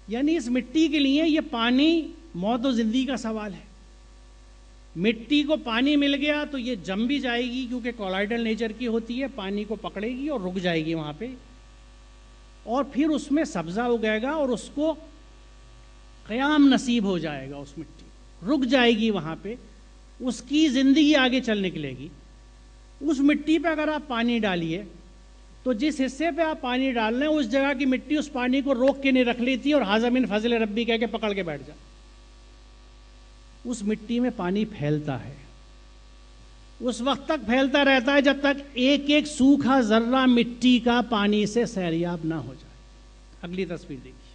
Speaker 2: یعنی اس مٹی کے لیے یہ پانی موت و زندگی کا سوال ہے. مٹی کو پانی مل گیا تو یہ جم بھی جائے گی کیونکہ کولائڈل نیچر کی ہوتی ہے، پانی کو پکڑے گی اور رک جائے گی وہاں پہ، اور پھر اس میں سبزہ اگائے گا اور اس کو قیام نصیب ہو جائے گا، اس مٹی رک جائے گی وہاں پہ، اس کی زندگی آگے چل نکلے گی۔ اس مٹی پہ اگر آپ پانی ڈالیے تو جس حصے پہ آپ پانی ڈال رہے ہیں اس جگہ کی مٹی اس پانی کو روک کے نہیں رکھ لیتی اور ھذا من فضل ربی کہہ کے پکڑ کے بیٹھ جائے، اس مٹی میں پانی پھیلتا ہے، اس وقت تک پھیلتا رہتا ہے جب تک ایک ایک سوکھا ذرہ مٹی کا پانی سے سیراب نہ ہو جائے۔ اگلی تصویر دیکھیے،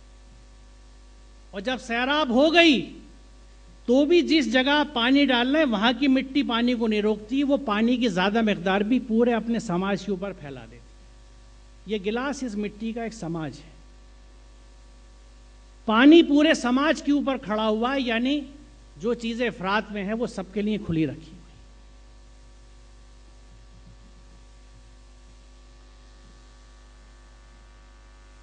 Speaker 2: اور جب سیراب ہو گئی تو بھی جس جگہ پانی ڈالنا ہے وہاں کی مٹی پانی کو نہیں روکتی، وہ پانی کی زیادہ مقدار بھی پورے اپنے سماج کے اوپر پھیلا دیتی۔ یہ گلاس اس مٹی کا ایک سماج ہے، پانی پورے سماج کے اوپر کھڑا ہوا ہے، یعنی جو چیزیں افراد میں ہیں وہ سب کے لیے کھلی رکھی ہوئی۔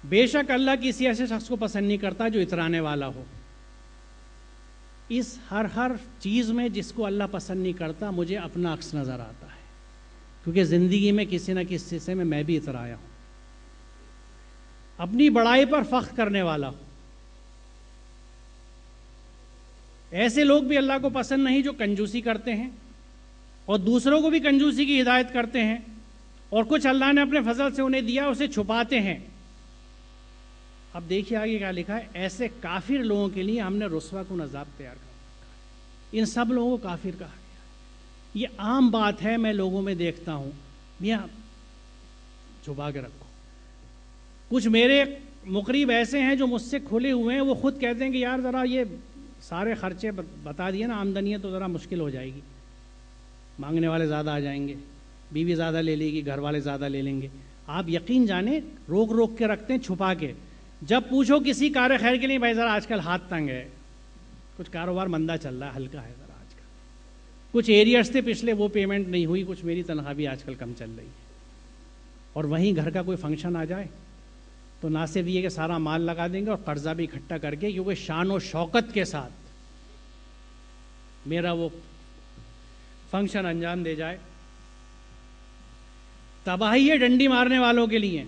Speaker 2: بے شک اللہ کسی ایسے شخص کو پسند نہیں کرتا جو اترانے والا ہو۔ اس ہر چیز میں جس کو اللہ پسند نہیں کرتا مجھے اپنا عکس نظر آتا ہے، کیونکہ زندگی میں کسی نہ کسی حصے میں بھی اترایا ہوں۔ اپنی بڑائی پر فخر کرنے والا ہوں۔ ایسے لوگ بھی اللہ کو پسند نہیں جو کنجوسی کرتے ہیں اور دوسروں کو بھی کنجوسی کی ہدایت کرتے ہیں، اور کچھ اللہ نے اپنے فضل سے انہیں دیا اسے چھپاتے ہیں۔ اب دیکھیے آگے کیا لکھا ہے، ایسے کافر لوگوں کے لیے ہم نے رسوا کن عذاب تیار کر رکھا ہے۔ ان سب لوگوں کو کافر کہا گیا۔ یہ عام بات ہے، میں لوگوں میں دیکھتا ہوں، میاں چھپا کے رکھو۔ کچھ میرے مقریب ایسے ہیں جو مجھ سے کھلے ہوئے ہیں، وہ خود کہتے ہیں کہ یار ذرا یہ سارے خرچے بتا دیے نا، آمدنی ہے تو ذرا مشکل ہو جائے گی، مانگنے والے زیادہ آ جائیں گے، بیوی زیادہ لے لے گی، گھر والے زیادہ لے لیں گے۔ آپ یقین جانیں روک کے رکھتے ہیں، چھپا کے۔ جب پوچھو کسی کار خیر کے لیے، بھائی ذرا آج کل ہاتھ تنگ ہے، کچھ کاروبار مندہ چل رہا ہے، ہلکا ہے ذرا آج کل، کچھ ایریئرز تھے پچھلے وہ پیمنٹ نہیں ہوئی، کچھ میری تنخواہ بھی آج کل کم چل رہی ہے، اور وہیں گھر کا کوئی فنکشن آ جائے تو نہ صرف یہ کہ سارا مال لگا دیں گے اور قرضہ بھی اکٹھا کر کے، کیونکہ شان و شوکت کے ساتھ میرا وہ فنکشن انجام دے جائے۔ تباہی ہے ڈنڈی مارنے والوں کے لیے۔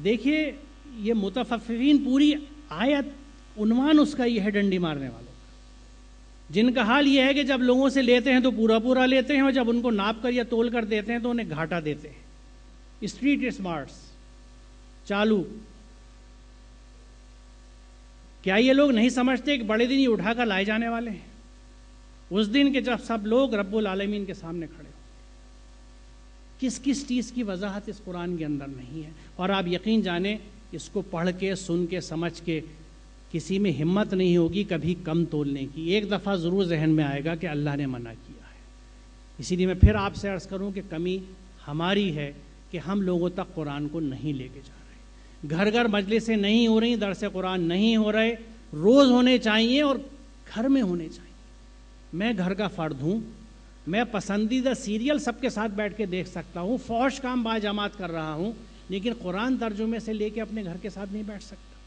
Speaker 2: دیکھیے یہ متففین، پوری آیت عنوان اس کا یہ ہے، ڈنڈی مارنے والوں کا، جن کا حال یہ ہے کہ جب لوگوں سے لیتے ہیں تو پورا لیتے ہیں، اور جب ان کو ناپ کر یا تول کر دیتے ہیں تو انہیں گھاٹا دیتے ہیں۔ اسٹریٹ اسمارٹس چالو۔ کیا یہ لوگ نہیں سمجھتے کہ بڑے دن یہ اٹھا کر لائے جانے والے ہیں، اس دن کے جب سب لوگ رب العالمین کے سامنے کھڑے ہوں؟ کس چیز کی وضاحت اس قرآن کے اندر نہیں ہے؟ اور آپ یقین جانیں اس کو پڑھ کے، سن کے، سمجھ کے کسی میں ہمت نہیں ہوگی کبھی کم تولنے کی۔ ایک دفعہ ضرور ذہن میں آئے گا کہ اللہ نے منع کیا ہے۔ اسی لیے میں پھر آپ سے عرض کروں کہ کمی ہماری ہے کہ ہم لوگوں تک قرآن کو نہیں لے کے جا رہے، گھر گھر مجلسیں نہیں ہو رہی، درس قرآن نہیں ہو رہے، روز ہونے چاہیے اور گھر میں ہونے چاہیے۔ میں گھر کا فرد ہوں، میں پسندیدہ سیریل سب کے ساتھ بیٹھ کے دیکھ سکتا ہوں، فوش کام با جماعت کر رہا ہوں، لیکن قرآن ترجمے سے لے کے اپنے گھر کے ساتھ نہیں بیٹھ سکتا۔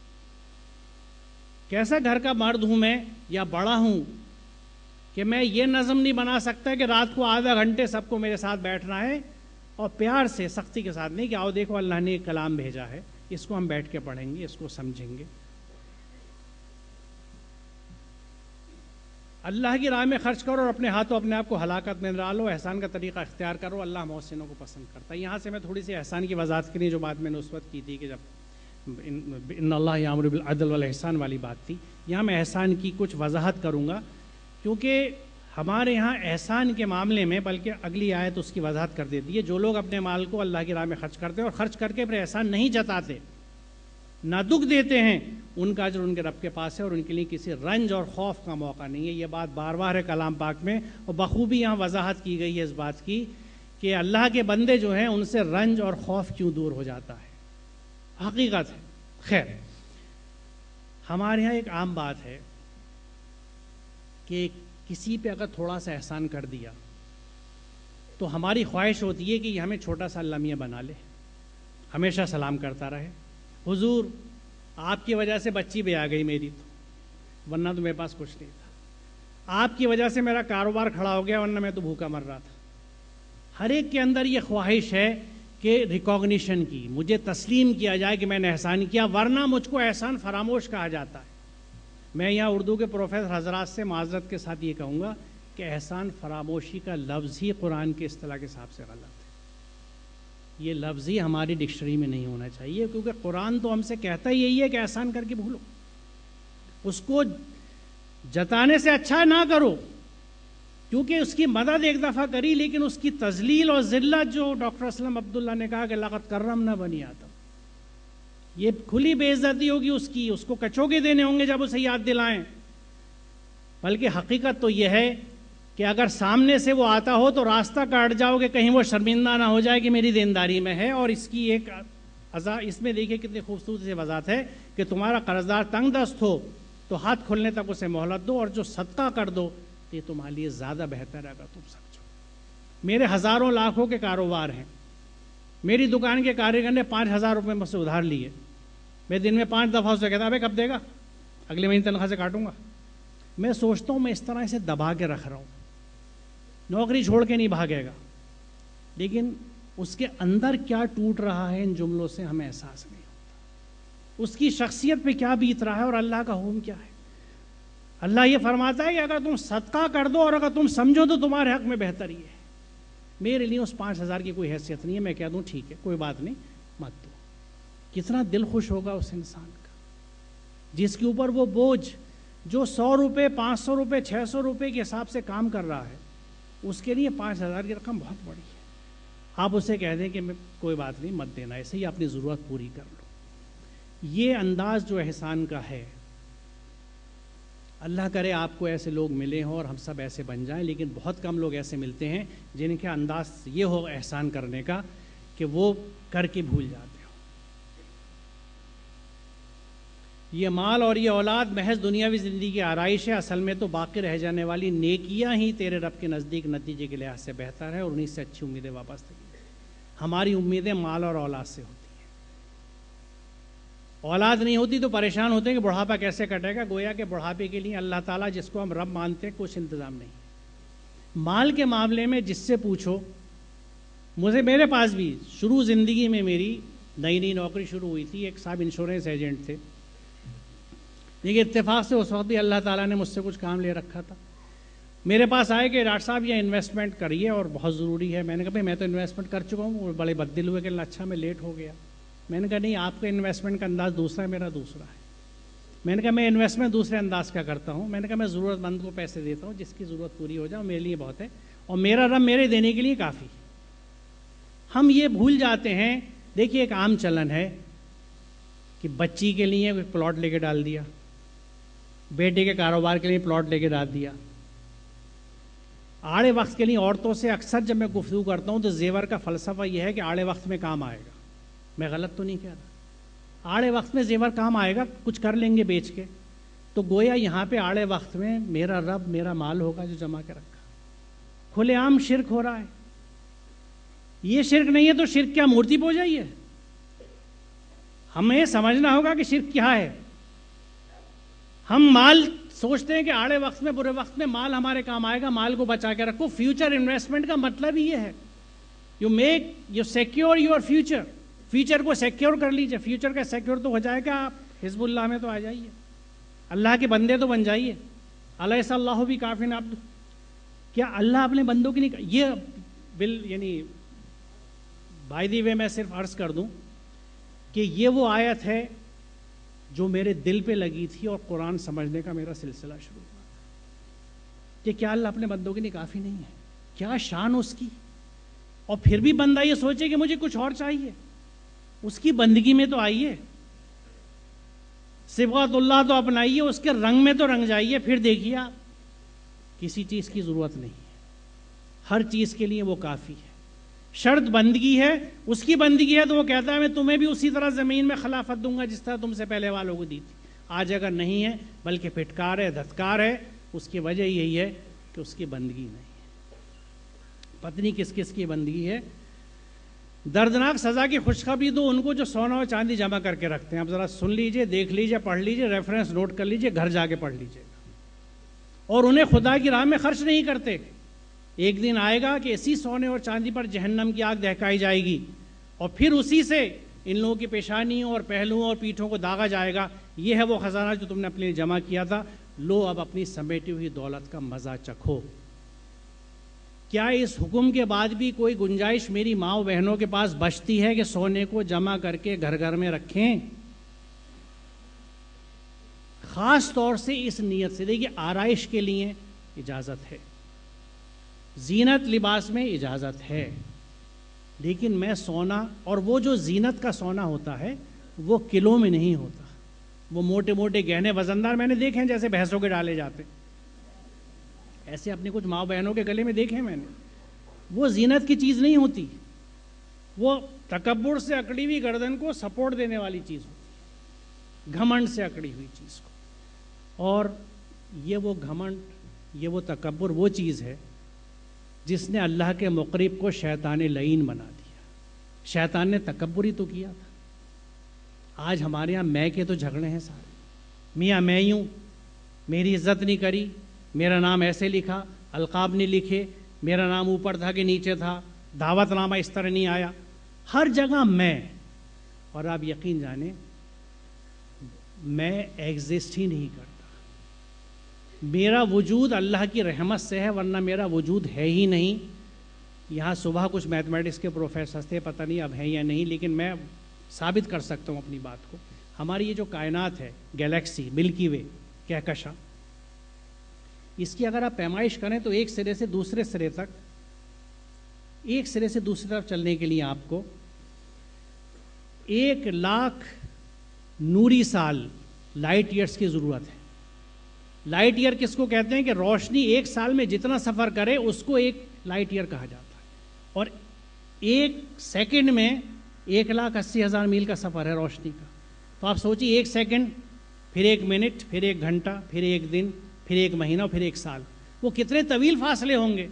Speaker 2: کیسا گھر کا مرد ہوں میں یا بڑا ہوں کہ میں یہ نظم نہیں بنا سکتا کہ رات کو آدھا گھنٹے سب کو میرے ساتھ بیٹھنا ہے، اور پیار سے، سختی کے ساتھ نہیں کہ آؤ دیکھو اللہ نے ایک کلام بھیجا ہے، اس کو ہم بیٹھ کے پڑھیں گے، اس کو سمجھیں گے۔ اللہ کی راہ میں خرچ کرو اور اپنے ہاتھوں اپنے آپ کو ہلاکت میں ڈالو، احسان کا طریقہ اختیار کرو، اللہ محسنوں کو پسند کرتا ہے۔ یہاں سے میں تھوڑی سی احسان کی وضاحت کے لیے جو بات میں نے اس وقت کی تھی کہ جب ان اللہ یامر بالعدل والاحسان والی بات تھی، یہاں میں احسان کی کچھ وضاحت کروں گا، کیونکہ ہمارے یہاں احسان کے معاملے میں، بلکہ اگلی آیت اس کی وضاحت کر دیتی ہے، جو لوگ اپنے مال کو اللہ کی راہ میں خرچ کرتے ہیں اور خرچ کر کے پھر احسان نہیں جتاتے، نہ دکھ دیتے ہیں، ان کا اجر ان کے رب کے پاس ہے اور ان کے لیے کسی رنج اور خوف کا موقع نہیں ہے۔ یہ بات بار بار ہے کلام پاک میں، اور بخوبی یہاں وضاحت کی گئی ہے اس بات کی کہ اللہ کے بندے جو ہیں ان سے رنج اور خوف کیوں دور ہو جاتا ہے، حقیقت ہے۔ خیر، ہمارے یہاں ایک عام بات ہے کہ کسی پہ اگر تھوڑا سا احسان کر دیا تو ہماری خواہش ہوتی ہے کہ یہ ہمیں چھوٹا سا لمحہ بنا لے، ہمیشہ سلام کرتا رہے، حضور آپ کی وجہ سے بچی بھی آ گئی میری، تو ورنہ تو میرے پاس کچھ نہیں تھا، آپ کی وجہ سے میرا کاروبار کھڑا ہو گیا ورنہ میں تو بھوکا مر رہا تھا. ہر ایک کے اندر یہ خواہش ہے کہ ریکاگنیشن کی، مجھے تسلیم کیا جائے کہ میں نے احسان کیا، ورنہ مجھ کو احسان فراموش کہا جاتا ہے. میں یہاں اردو کے پروفیسر حضرات سے معذرت کے ساتھ یہ کہوں گا کہ احسان فراموشی کا لفظ ہی قرآن کے اصطلاح کے حساب سے غلط ہے. یہ لفظ ہی ہماری ڈکشنری میں نہیں ہونا چاہیے، کیونکہ قرآن تو ہم سے کہتا ہی یہی ہے کہ احسان کر کے بھولو. اس کو جتانے سے اچھا نہ کرو، کیونکہ اس کی مدد ایک دفعہ کری، لیکن اس کی تذلیل اور ذلت جو ڈاکٹر اسلم عبداللہ نے کہا کہ لقد کرمنا بنی آدم، یہ کھلی بے عزتی ہوگی اس کی، اس کو کچوگے دینے ہوں گے جب اسے یاد دلائیں. بلکہ حقیقت تو یہ ہے کہ اگر سامنے سے وہ آتا ہو تو راستہ کاٹ جاؤ کہ کہیں وہ شرمندہ نہ ہو جائے کہ میری دینداری میں ہے. اور اس کی ایک اس میں دیکھیے کتنی خوبصورت سی وضاحت ہے کہ تمہارا قرضدار تنگ دست ہو تو ہاتھ کھلنے تک اسے مہلت دو، اور جو صدقہ کر دو تو یہ تمہارے لیے زیادہ بہتر ہے اگر تم سمجھو. میرے ہزاروں لاکھوں کے کاروبار ہیں، میری دکان کے کاریگر نے 5,000 روپے مجھ سے ادھار لیے، میں دن میں 5 دفعہ اسے کہتا ہے کب دے گا، اگلے مہینے تنخواہ سے کاٹوں گا. میں سوچتا ہوں میں اس طرح اسے دبا کے رکھ رہا ہوں، نوکری چھوڑ کے نہیں بھاگے گا، لیکن اس کے اندر کیا ٹوٹ رہا ہے ان جملوں سے ہمیں احساس نہیں ہوتا. اس کی شخصیت پہ کیا بیت رہا ہے اور اللہ کا حکم کیا ہے. اللہ یہ فرماتا ہے کہ اگر تم صدقہ کر دو اور اگر تم سمجھو تو تمہارے حق میں بہتر ہی ہے. میرے لیے اس 5,000 کی کوئی حیثیت نہیں ہے، میں کہہ دوں ٹھیک ہے کوئی بات نہیں مت دو. کتنا دل خوش ہوگا اس انسان کا جس کے اوپر وہ بوجھ جو 100 روپے 500 روپے 600 روپے کے حساب سے کام کر رہا ہے، اس کے لیے 5,000 کی رقم بہت بڑی ہے. آپ اسے کہہ دیں کہ میں کوئی بات نہیں مت دینا، ایسے ہی اپنی ضرورت پوری کر لو. یہ انداز جو احسان کا ہے، اللہ کرے آپ کو ایسے لوگ ملے ہوں اور ہم سب ایسے بن جائیں، لیکن بہت کم لوگ ایسے ملتے ہیں جن کے انداز یہ ہو احسان کرنے کا کہ وہ کر کے بھول جاتے ہوں. یہ مال اور یہ اولاد محض دنیاوی زندگی کی آرائش ہے، اصل میں تو باقی رہ جانے والی نیکیاں ہی تیرے رب کے نزدیک نتیجے کے لحاظ سے بہتر ہے، اور انہیں سے اچھی امیدیں وابستہ کی. ہماری امیدیں مال اور اولاد سے ہوتی ہیں. اولاد نہیں ہوتی تو پریشان ہوتے ہیں کہ بڑھاپا کیسے کٹے گا. گویا کہ بڑھاپے کے لیے اللہ تعالیٰ جس کو ہم رب مانتے ہیں کچھ انتظام نہیں. مال کے معاملے میں جس سے پوچھو، میرے پاس بھی شروع زندگی میں میری نئی نوکری شروع ہوئی تھی، ایک صاحب انشورنس ایجنٹ تھے، لیکن اتفاق سے اس وقت بھی اللہ تعالیٰ نے مجھ سے کچھ کام لے رکھا تھا. میرے پاس آئے کہ ڈاکٹر صاحب یہ انویسٹمنٹ کریے اور بہت ضروری ہے. میں نے کہا بھائی میں تو انویسٹمنٹ کر چکا ہوں. وہ بڑے بددل ہوئے کہ اچھا میں لیٹ ہو گیا. میں نے کہا نہیں، آپ کا انویسٹمنٹ کا انداز دوسرا ہے، میرا دوسرا ہے. میں نے کہا میں انویسٹمنٹ دوسرے انداز کا کرتا ہوں. میں نے کہا میں ضرورت مند کو پیسے دیتا ہوں، جس کی ضرورت پوری ہو جائے میرے لیے بہت ہے، اور میرا رب میرے دینے کے لیے کافی. ہم یہ بھول جاتے ہیں. دیکھیے ایک عام چلن ہے کہ بچی کے لیے کوئی پلاٹ لے کے ڈال دیا، بیٹے کے کاروبار کے لیے پلاٹ لے کے ڈال دیا. آڑے وقت کے لیے عورتوں سے اکثر جب میں گفتگو کرتا ہوں تو زیور کا فلسفہ یہ ہے کہ آڑے وقت میں کام آئے گا. میں غلط تو نہیں کہہ رہا، آڑے وقت میں زیور کام آئے گا، کچھ کر لیں گے بیچ کے. تو گویا یہاں پہ آڑے وقت میں میرا رب میرا مال ہوگا جو جمع کے رکھا. کھلے عام شرک ہو رہا ہے. یہ شرک نہیں ہے تو شرک کیا مورتی پوجائی ہے؟ ہمیں سمجھنا ہوگا کہ شرک کیا ہے. ہم مال سوچتے ہیں کہ آڑے وقت میں برے وقت میں مال ہمارے کام آئے گا، مال کو بچا کے رکھو. فیوچر انویسٹمنٹ کا مطلب ہی یہ ہے، you secure your future. Future کو سیکیور کر لیجئے. فیوچر کا سیکیور تو ہو جائے گا، آپ حزب اللہ میں تو آ جائیے، اللہ کے بندے تو بن جائیے. الیس اللہ بھی کافٍ عبدہ. کیا اللہ اپنے بندوں کی نہیں؟ یہ یعنی بائی دی وے میں صرف عرض کر دوں کہ یہ وہ آیت ہے جو میرے دل پہ لگی تھی اور قرآن سمجھنے کا میرا سلسلہ شروع ہوا تھا کہ کیا اللہ اپنے بندوں کے لیے کافی نہیں ہے؟ کیا شان اس کی. اور پھر بھی بندہ یہ سوچے کہ مجھے کچھ اور چاہیے. اس کی بندگی میں تو آئیے، صبغۃ اللہ تو اپنائیے، اس کے رنگ میں تو رنگ جائیے. پھر دیکھیے آپ کسی چیز کی ضرورت نہیں ہے، ہر چیز کے لیے وہ کافی ہے. شرط بندگی ہے، اس کی بندگی ہے تو وہ کہتا ہے میں تمہیں بھی اسی طرح زمین میں خلافت دوں گا جس طرح تم سے پہلے والوں کو دی تھی. آج اگر نہیں ہے بلکہ پھٹکار ہے، دھتکار ہے، اس کی وجہ یہی ہے کہ اس کی بندگی نہیں ہے. پتنی کس کس کی بندگی ہے. دردناک سزا کی خوشخبری دو ان کو جو سونا اور چاندی جمع کر کے رکھتے ہیں. آپ ذرا سن لیجئے، دیکھ لیجئے، پڑھ لیجئے، ریفرنس نوٹ کر لیجئے، گھر جا کے پڑھ لیجئے. اور انہیں خدا کی راہ میں خرچ نہیں کرتے. ایک دن آئے گا کہ اسی سونے اور چاندی پر جہنم کی آگ دہکائی جائے گی اور پھر اسی سے ان لوگوں کی پیشانیوں اور پہلوؤں اور پیٹھوں کو داغا جائے گا. یہ ہے وہ خزانہ جو تم نے اپنے لیے جمع کیا تھا. لو اب اپنی سمیٹی ہوئی دولت کا مزہ چکھو. کیا اس حکم کے بعد بھی کوئی گنجائش میری ماں و بہنوں کے پاس بچتی ہے کہ سونے کو جمع کر کے گھر گھر میں رکھیں؟ خاص طور سے اس نیت سے. دیکھیے آرائش کے لیے اجازت ہے, زینت لباس میں اجازت ہے, لیکن میں سونا, اور وہ جو زینت کا سونا ہوتا ہے وہ کلو میں نہیں ہوتا. وہ موٹے موٹے گہنے وزندار میں نے دیکھے ہیں جیسے بھینسوں کے ڈالے جاتے, ایسے اپنے کچھ ماں بہنوں کے گلے میں دیکھے میں نے. وہ زینت کی چیز نہیں ہوتی, وہ تکبر سے اکڑی ہوئی گردن کو سپورٹ دینے والی چیز ہوتی, گھمنڈ سے اکڑی ہوئی چیز کو. اور یہ وہ گھمنڈ, یہ وہ تکبر وہ چیز ہے جس نے اللہ کے مقرب کو شیطان لعین بنا دیا. شیطان نے تکبر ہی تو کیا تھا. آج ہمارے یہاں میں کے تو جھگڑے ہیں سارے. میاں میں یوں, میری عزت نہیں کری, میرا نام ایسے لکھا, القاب نہیں لکھے, میرا نام اوپر تھا کہ نیچے تھا, دعوت نامہ اس طرح نہیں آیا, ہر جگہ میں. اور آپ یقین جانیں میں ایگزسٹ ہی نہیں کرتا. میرا وجود اللہ کی رحمت سے ہے, ورنہ میرا وجود ہے ہی نہیں. یہاں صبح کچھ میتھمیٹکس کے پروفیسر تھے, پتہ نہیں اب ہیں یا نہیں, لیکن میں ثابت کر سکتا ہوں اپنی بات کو. ہماری یہ جو کائنات ہے, گیلیکسی, ملکی وے, کہکشاں, اس کی اگر آپ پیمائش کریں تو ایک سرے سے دوسرے سرے تک, ایک سرے سے دوسری طرف چلنے کے لیے آپ کو 1,00,000 نوری سال لائٹ ایئرس کی ضرورت ہے. لائٹ ایئر کس کو کہتے ہیں کہ روشنی ایک سال میں جتنا سفر کرے اس کو ایک لائٹ ایئر کہا جاتا ہے. اور ایک سیکنڈ میں 1,80,000 میل کا سفر ہے روشنی کا. تو آپ سوچیے, ایک سیکنڈ, پھر 1 منٹ, پھر 1 گھنٹہ, پھر 1 دن, پھر 1 مہینہ, پھر 1 سال. وہ کتنے طویل فاصلے ہوں گے.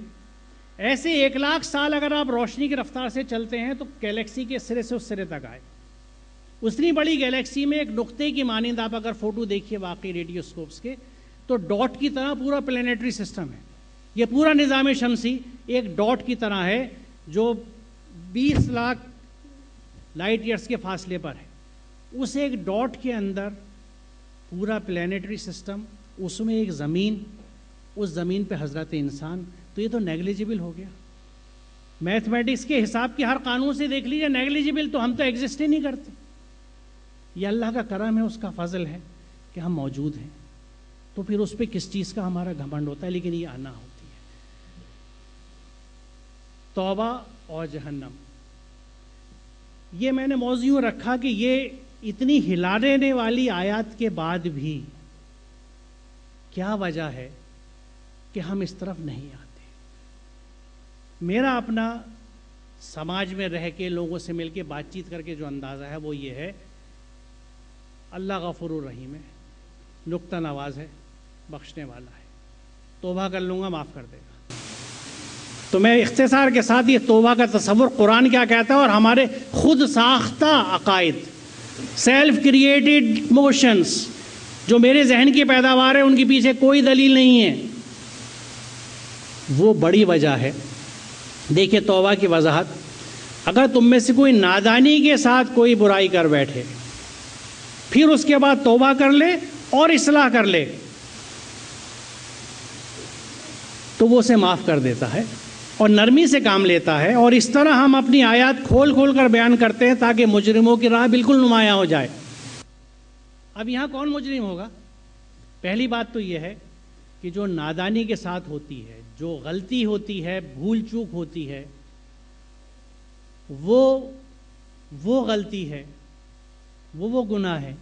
Speaker 2: ایسے 1,00,000 سال اگر آپ روشنی کی رفتار سے چلتے ہیں تو گیلیکسی کے سرے سے اس سرے تک آئے. اتنی بڑی گیلیکسی میں ایک نقطے کی مانند آپ اگر فوٹو دیکھیے واقعی ریڈیوسکوپس کے, تو ڈاٹ کی طرح پورا پلانیٹری سسٹم ہے. یہ پورا نظام شمسی ایک ڈاٹ کی طرح ہے جو 20,00,000 لائٹ ایئرس کے فاصلے پر ہے. اس ایک ڈاٹ کے اندر پورا پلانیٹری سسٹم, اس میں ایک زمین, اس زمین پہ حضرت انسان. تو یہ تو نیگلیجبل ہو گیا. میتھمیٹکس کے حساب کے ہر قانون سے دیکھ لیجیے, نیگلیجبل. تو ہم تو ایگزسٹ ہی نہیں کرتے. یہ اللہ کا کرم ہے, اس کا فضل ہے کہ ہم موجود ہیں. تو پھر اس پہ کس چیز کا ہمارا گھمنڈ ہوتا ہے. لیکن یہ آنا ہوتی ہے. توبہ اور جہنم, یہ میں نے موضوع رکھا کہ یہ اتنی ہلا دینے والی آیات کے بعد بھی کیا وجہ ہے کہ ہم اس طرف نہیں آتے. میرا اپنا سماج میں رہ کے, لوگوں سے مل کے, بات چیت کر کے جو اندازہ ہے وہ یہ ہے, اللہ غفور الرحیم ہے, نکتہ نواز ہے, بخشنے والا ہے, توبہ کر لوں گا معاف کر دے گا. تو میں اختصار کے ساتھ یہ توبہ کا تصور قرآن کیا کہتا ہے اور ہمارے خود ساختہ عقائد, سیلف کریٹڈ موشنز جو میرے ذہن کی پیداوار ہے, ان کے پیچھے کوئی دلیل نہیں ہے, وہ بڑی وجہ ہے. دیکھیے توبہ کی وضاحت, اگر تم میں سے کوئی نادانی کے ساتھ کوئی برائی کر بیٹھے, پھر اس کے بعد توبہ کر لے اور اصلاح کر لے, تو وہ اسے معاف کر دیتا ہے اور نرمی سے کام لیتا ہے. اور اس طرح ہم اپنی آیات کھول کھول کر بیان کرتے ہیں تاکہ مجرموں کی راہ بالکل نمایاں ہو جائے. اب یہاں کون مجرم ہوگا؟ پہلی بات تو یہ ہے کہ جو نادانی کے ساتھ ہوتی ہے, جو غلطی ہوتی ہے, بھول چوک ہوتی ہے, وہ غلطی ہے, وہ گناہ ہے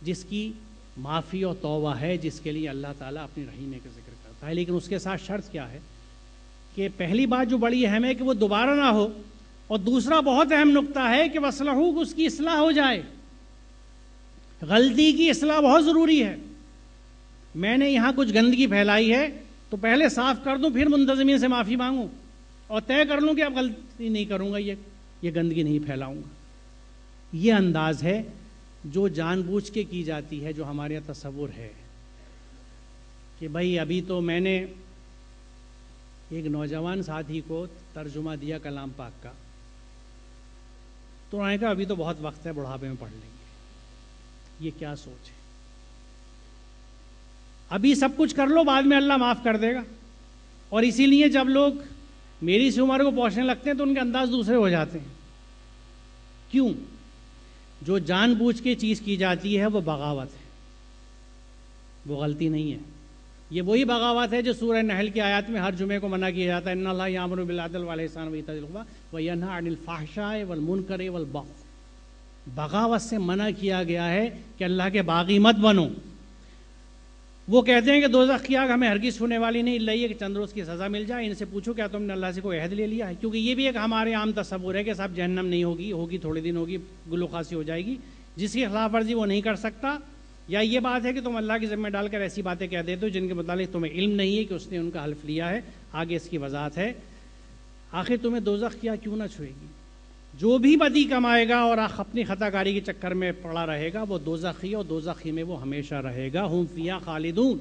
Speaker 2: جس کی معافی اور توبہ ہے, جس کے لیے اللہ تعالیٰ اپنی رحیمی کا ذکر کرتا ہے. لیکن اس کے ساتھ شرط کیا ہے کہ پہلی بات جو بڑی اہم ہے کہ وہ دوبارہ نہ ہو, اور دوسرا بہت اہم نقطہ ہے کہ وَأَصْلِحُوا, اس کی اصلاح ہو جائے. غلطی کی اصلاح بہت ضروری ہے. میں نے یہاں کچھ گندگی پھیلائی ہے تو پہلے صاف کر دوں, پھر منتظمین سے معافی مانگوں اور طے کر لوں کہ اب غلطی نہیں کروں گا, یہ گندگی نہیں پھیلاؤں گا. یہ انداز ہے جو جان بوجھ کے کی جاتی ہے, جو ہمارے یہاں تصور ہے. کہ بھائی ابھی تو میں نے ایک نوجوان ساتھی کو ترجمہ دیا کلام پاک کا، تو انہوں نے کہا ابھی تو بہت وقت ہے، بڑھاپے میں پڑھ لیں گے۔ یہ کیا سوچ ہے؟ ابھی سب کچھ کر لو، بعد میں اللہ معاف کر دے گا۔ اور اسی لیے جب لوگ میری سی عمر کو پہنچنے لگتے ہیں تو ان کے انداز دوسرے ہو جاتے ہیں۔ کیوں؟ جو جان بوجھ کے چیز کی جاتی ہے وہ بغاوت ہے، وہ غلطی نہیں ہے۔ یہ وہی بغاوت ہے جو سورہ نحل کی آیات میں ہر جمعے کو منع کیا جاتا ہے، ان اللہ یامر بالعدل والاحسان وایتاء ذی القربی وینہی عن الفحشاء والمنکر والبغی۔ بغاوت سے منع کیا گیا ہے کہ اللہ کے باغی مت بنو۔ وہ کہتے ہیں کہ دوزخ کی آگ ہمیں ہرگز چھونے والی نہیں، اللہ یہ کہ چند روز کی سزا مل جائے۔ ان سے پوچھو کیا تم نے اللہ سے کوئی عہد لے لیا ہے؟ کیونکہ یہ بھی ایک ہمارے عام تصور ہے کہ صاحب جہنم نہیں ہوگی تھوڑے دن ہوگی، گلو خاصی ہو جائے گی، جس کی خلاف ورزی وہ نہیں کر سکتا۔ یا یہ بات ہے کہ تم اللہ کے ذمہ ڈال کر ایسی باتیں کہہ دیتے ہو جن کے متعلق تمہیں علم نہیں ہے کہ اس نے ان کا حلف لیا ہے۔ آگے اس کی وضاحت ہے۔ آخر تمہیں دوزخ کیا کیوں نہ چھوئے گی؟ جو بھی بدی کمائے گا اور اپنی خطا کاری کے چکر میں پڑا رہے گا وہ دوزخی، اور دوزخی میں وہ ہمیشہ رہے گا۔ ہم فیہا خالدون۔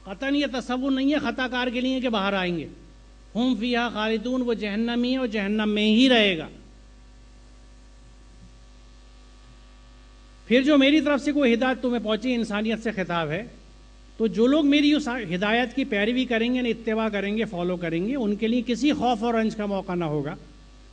Speaker 2: قطعاً یہ تصور نہیں ہے خطا کار کے لیے کہ باہر آئیں گے۔ ہم فیہا خالدون، وہ جہنمی ہے اور جہنم میں ہی رہے گا۔ پھر جو میری طرف سے کوئی ہدایت تمہیں پہنچی، انسانیت سے خطاب ہے، تو جو لوگ میری اس ہدایت کی پیروی کریں گے، اتباع کریں گے، فالو کریں گے، ان کے لیے کسی خوف اور رنج کا موقع نہ ہوگا۔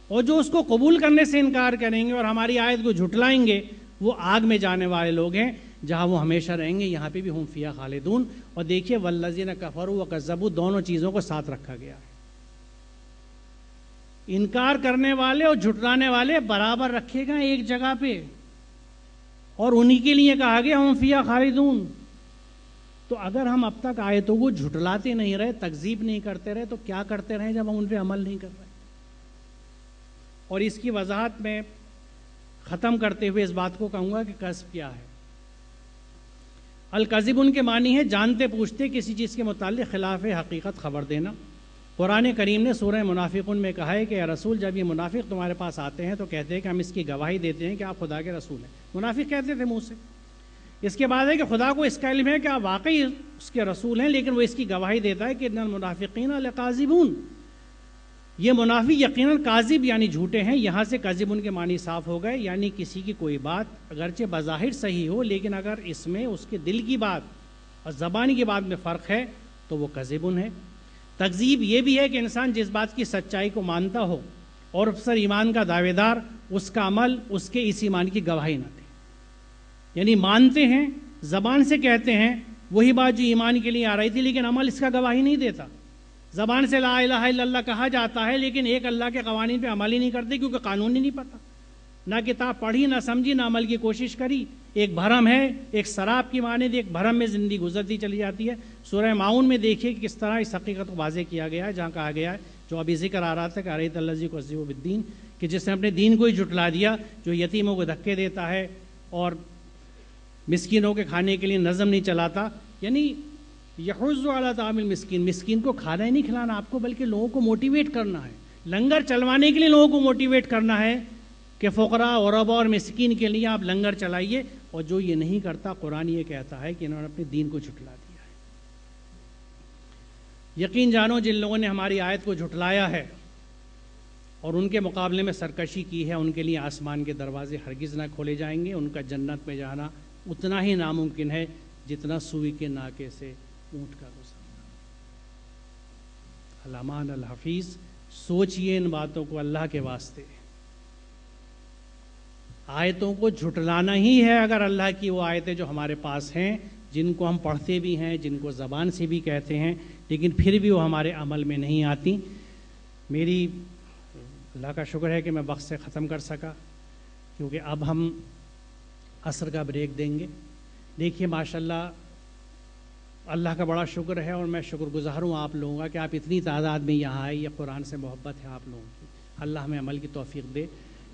Speaker 2: اور جو اس کو قبول کرنے سے انکار کریں گے اور ہماری آیت کو جھٹلائیں گے وہ آگ میں جانے والے لوگ ہیں جہاں وہ ہمیشہ رہیں گے۔ یہاں پہ بھی ہم فیہا خالدون۔ اور دیکھیے والذین کفروا وکذبوا، دونوں چیزوں کو ساتھ رکھا گیا ہے۔ انکار کرنے والے اور جھٹلانے والے برابر رکھے گا ایک جگہ پہ، اور انہی کے لیے کہا گیا ہم فیہا خالدون۔ تو اگر ہم اب تک آیتوں کو جھٹلاتے نہیں رہے، تکذیب نہیں کرتے رہے، تو کیا کرتے رہے جب ہم ان پہ عمل نہیں کر رہے؟ اور اس کی وضاحت میں ختم کرتے ہوئے اس بات کو کہوں گا کہ کذب کیا ہے۔ الکذب ان کے معنی ہے جانتے پوچھتے کسی چیز کے متعلق خلاف حقیقت خبر دینا۔ قرآن کریم نے سورہ منافقون میں کہا ہے کہ اے رسول، جب یہ منافق تمہارے پاس آتے ہیں تو کہتے ہیں کہ ہم اس کی گواہی دیتے ہیں کہ آپ خدا کے رسول ہیں۔ منافق کہتے تھے منہ سے۔ اس کے بعد ہے کہ خدا کو اس کا علم ہے کہ آپ واقعی اس کے رسول ہیں، لیکن وہ اس کی گواہی دیتا ہے کہ ان المنافقین لکاذبون، یہ منافق یقیناً کاذب یعنی جھوٹے ہیں۔ یہاں سے کذب ان کے معنی صاف ہو گئے، یعنی کسی کی کوئی بات اگرچہ بظاہر صحیح ہو، لیکن اگر اس میں اس کے دل کی بات اور زبان کی بات میں فرق ہے تو وہ کذب ہے۔ تکذیب یہ بھی ہے کہ انسان جس بات کی سچائی کو مانتا ہو اور اس پر ایمان کا دعوے دار، اس کا عمل اس کے اس ایمان کی گواہی نہ دے۔ یعنی مانتے ہیں، زبان سے کہتے ہیں وہی بات جو ایمان کے لیے آ رہی تھی، لیکن عمل اس کا گواہی نہیں دیتا۔ زبان سے لا الہ الا اللہ کہا جاتا ہے، لیکن ایک اللہ کے قوانین پہ عمل ہی نہیں کرتے کیونکہ قانون ہی نہیں پتہ، نہ کتاب پڑھی، نہ سمجھی، نہ عمل کی کوشش کری۔ ایک بھرم ہے، ایک سراب کی مانند ایک بھرم میں زندگی گزرتی چلی جاتی ہے۔ سورہ معون میں دیکھیے کہ کس طرح اس حقیقت کو واضح کیا گیا ہے، جہاں کہا گیا ہے، جو ابھی ذکر آ رہا تھا کہ ارایت الذی یکذب بالدین، کہ جس نے اپنے دین کو ہی جھٹلا دیا، جو یتیموں کو دھکے دیتا ہے اور مسکینوں کے کھانے کے لیے نظم نہیں چلاتا، یعنی یحض علی طعام المسکین، مسکین کو کھانا ہی نہیں کھلانا آپ کو، بلکہ لوگوں کو موٹیویٹ کرنا ہے، لنگر چلوانے کے لیے لوگوں کو موٹیویٹ کرنا ہے کہ فقراء غرباء اور مسکین کے لیے آپ لنگر چلائیے۔ اور جو یہ نہیں کرتا، قرآن یہ کہتا ہے کہ انہوں نے اپنے دین کو جھٹلا دیا ہے۔ یقین جانو جن لوگوں نے ہماری آیت کو جھٹلایا ہے اور ان کے مقابلے میں سرکشی کی ہے، ان کے لیے آسمان کے دروازے ہرگز نہ کھولے جائیں گے۔ ان کا جنت میں جانا اتنا ہی ناممکن ہے جتنا سوئی کے ناکے سے اونٹ کا گزرنا۔ علامہ الحفیظ، سوچئے ان باتوں کو اللہ کے واسطے۔ آیتوں کو جھٹلانا ہی ہے اگر اللہ کی وہ آیتیں جو ہمارے پاس ہیں، جن کو ہم پڑھتے بھی ہیں، جن کو زبان سے بھی کہتے ہیں، لیکن پھر بھی وہ ہمارے عمل میں نہیں آتی۔ میری اللہ کا شکر ہے کہ میں وقت سے ختم کر سکا، کیونکہ اب ہم عصر کا بریک دیں گے۔ دیکھیے ماشاءاللہ اللہ کا بڑا شکر ہے، اور میں شکر گزار ہوں آپ لوگوں کا کہ آپ اتنی تعداد میں یہاں آئے۔ یہ قرآن سے محبت ہے آپ لوگوں کی، اللہ ہمیں عمل کی توفیق دے۔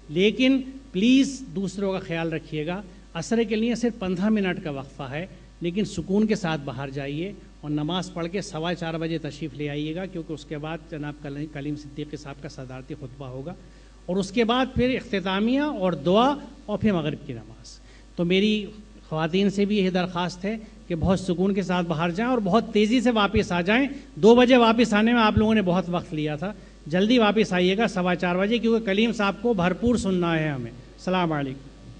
Speaker 2: لیکن پلیز دوسروں کا خیال رکھیے گا۔ عصر کے لیے صرف 15 منٹ کا وقفہ ہے، لیکن سکون کے ساتھ باہر جائیے اور نماز پڑھ کے 4:15 بجے تشریف لے آئیے گا، کیونکہ اس کے بعد جناب کلیم صدیقی صاحب کا صدارتی خطبہ ہوگا، اور اس کے بعد پھر اختتامیہ اور دعا، اور پھر مغرب کی نماز۔ تو میری خواتین سے بھی یہی درخواست ہے کہ بہت سکون کے ساتھ باہر جائیں اور بہت تیزی سے واپس آ جائیں. 2 بجے واپس آنے میں آپ لوگوں نے بہت وقت لیا تھا. جلدی واپس آئیے گا 4:15 بجے، کیونکہ کلیم صاحب کو بھرپور سننا ہے ہمیں. السلام علیکم.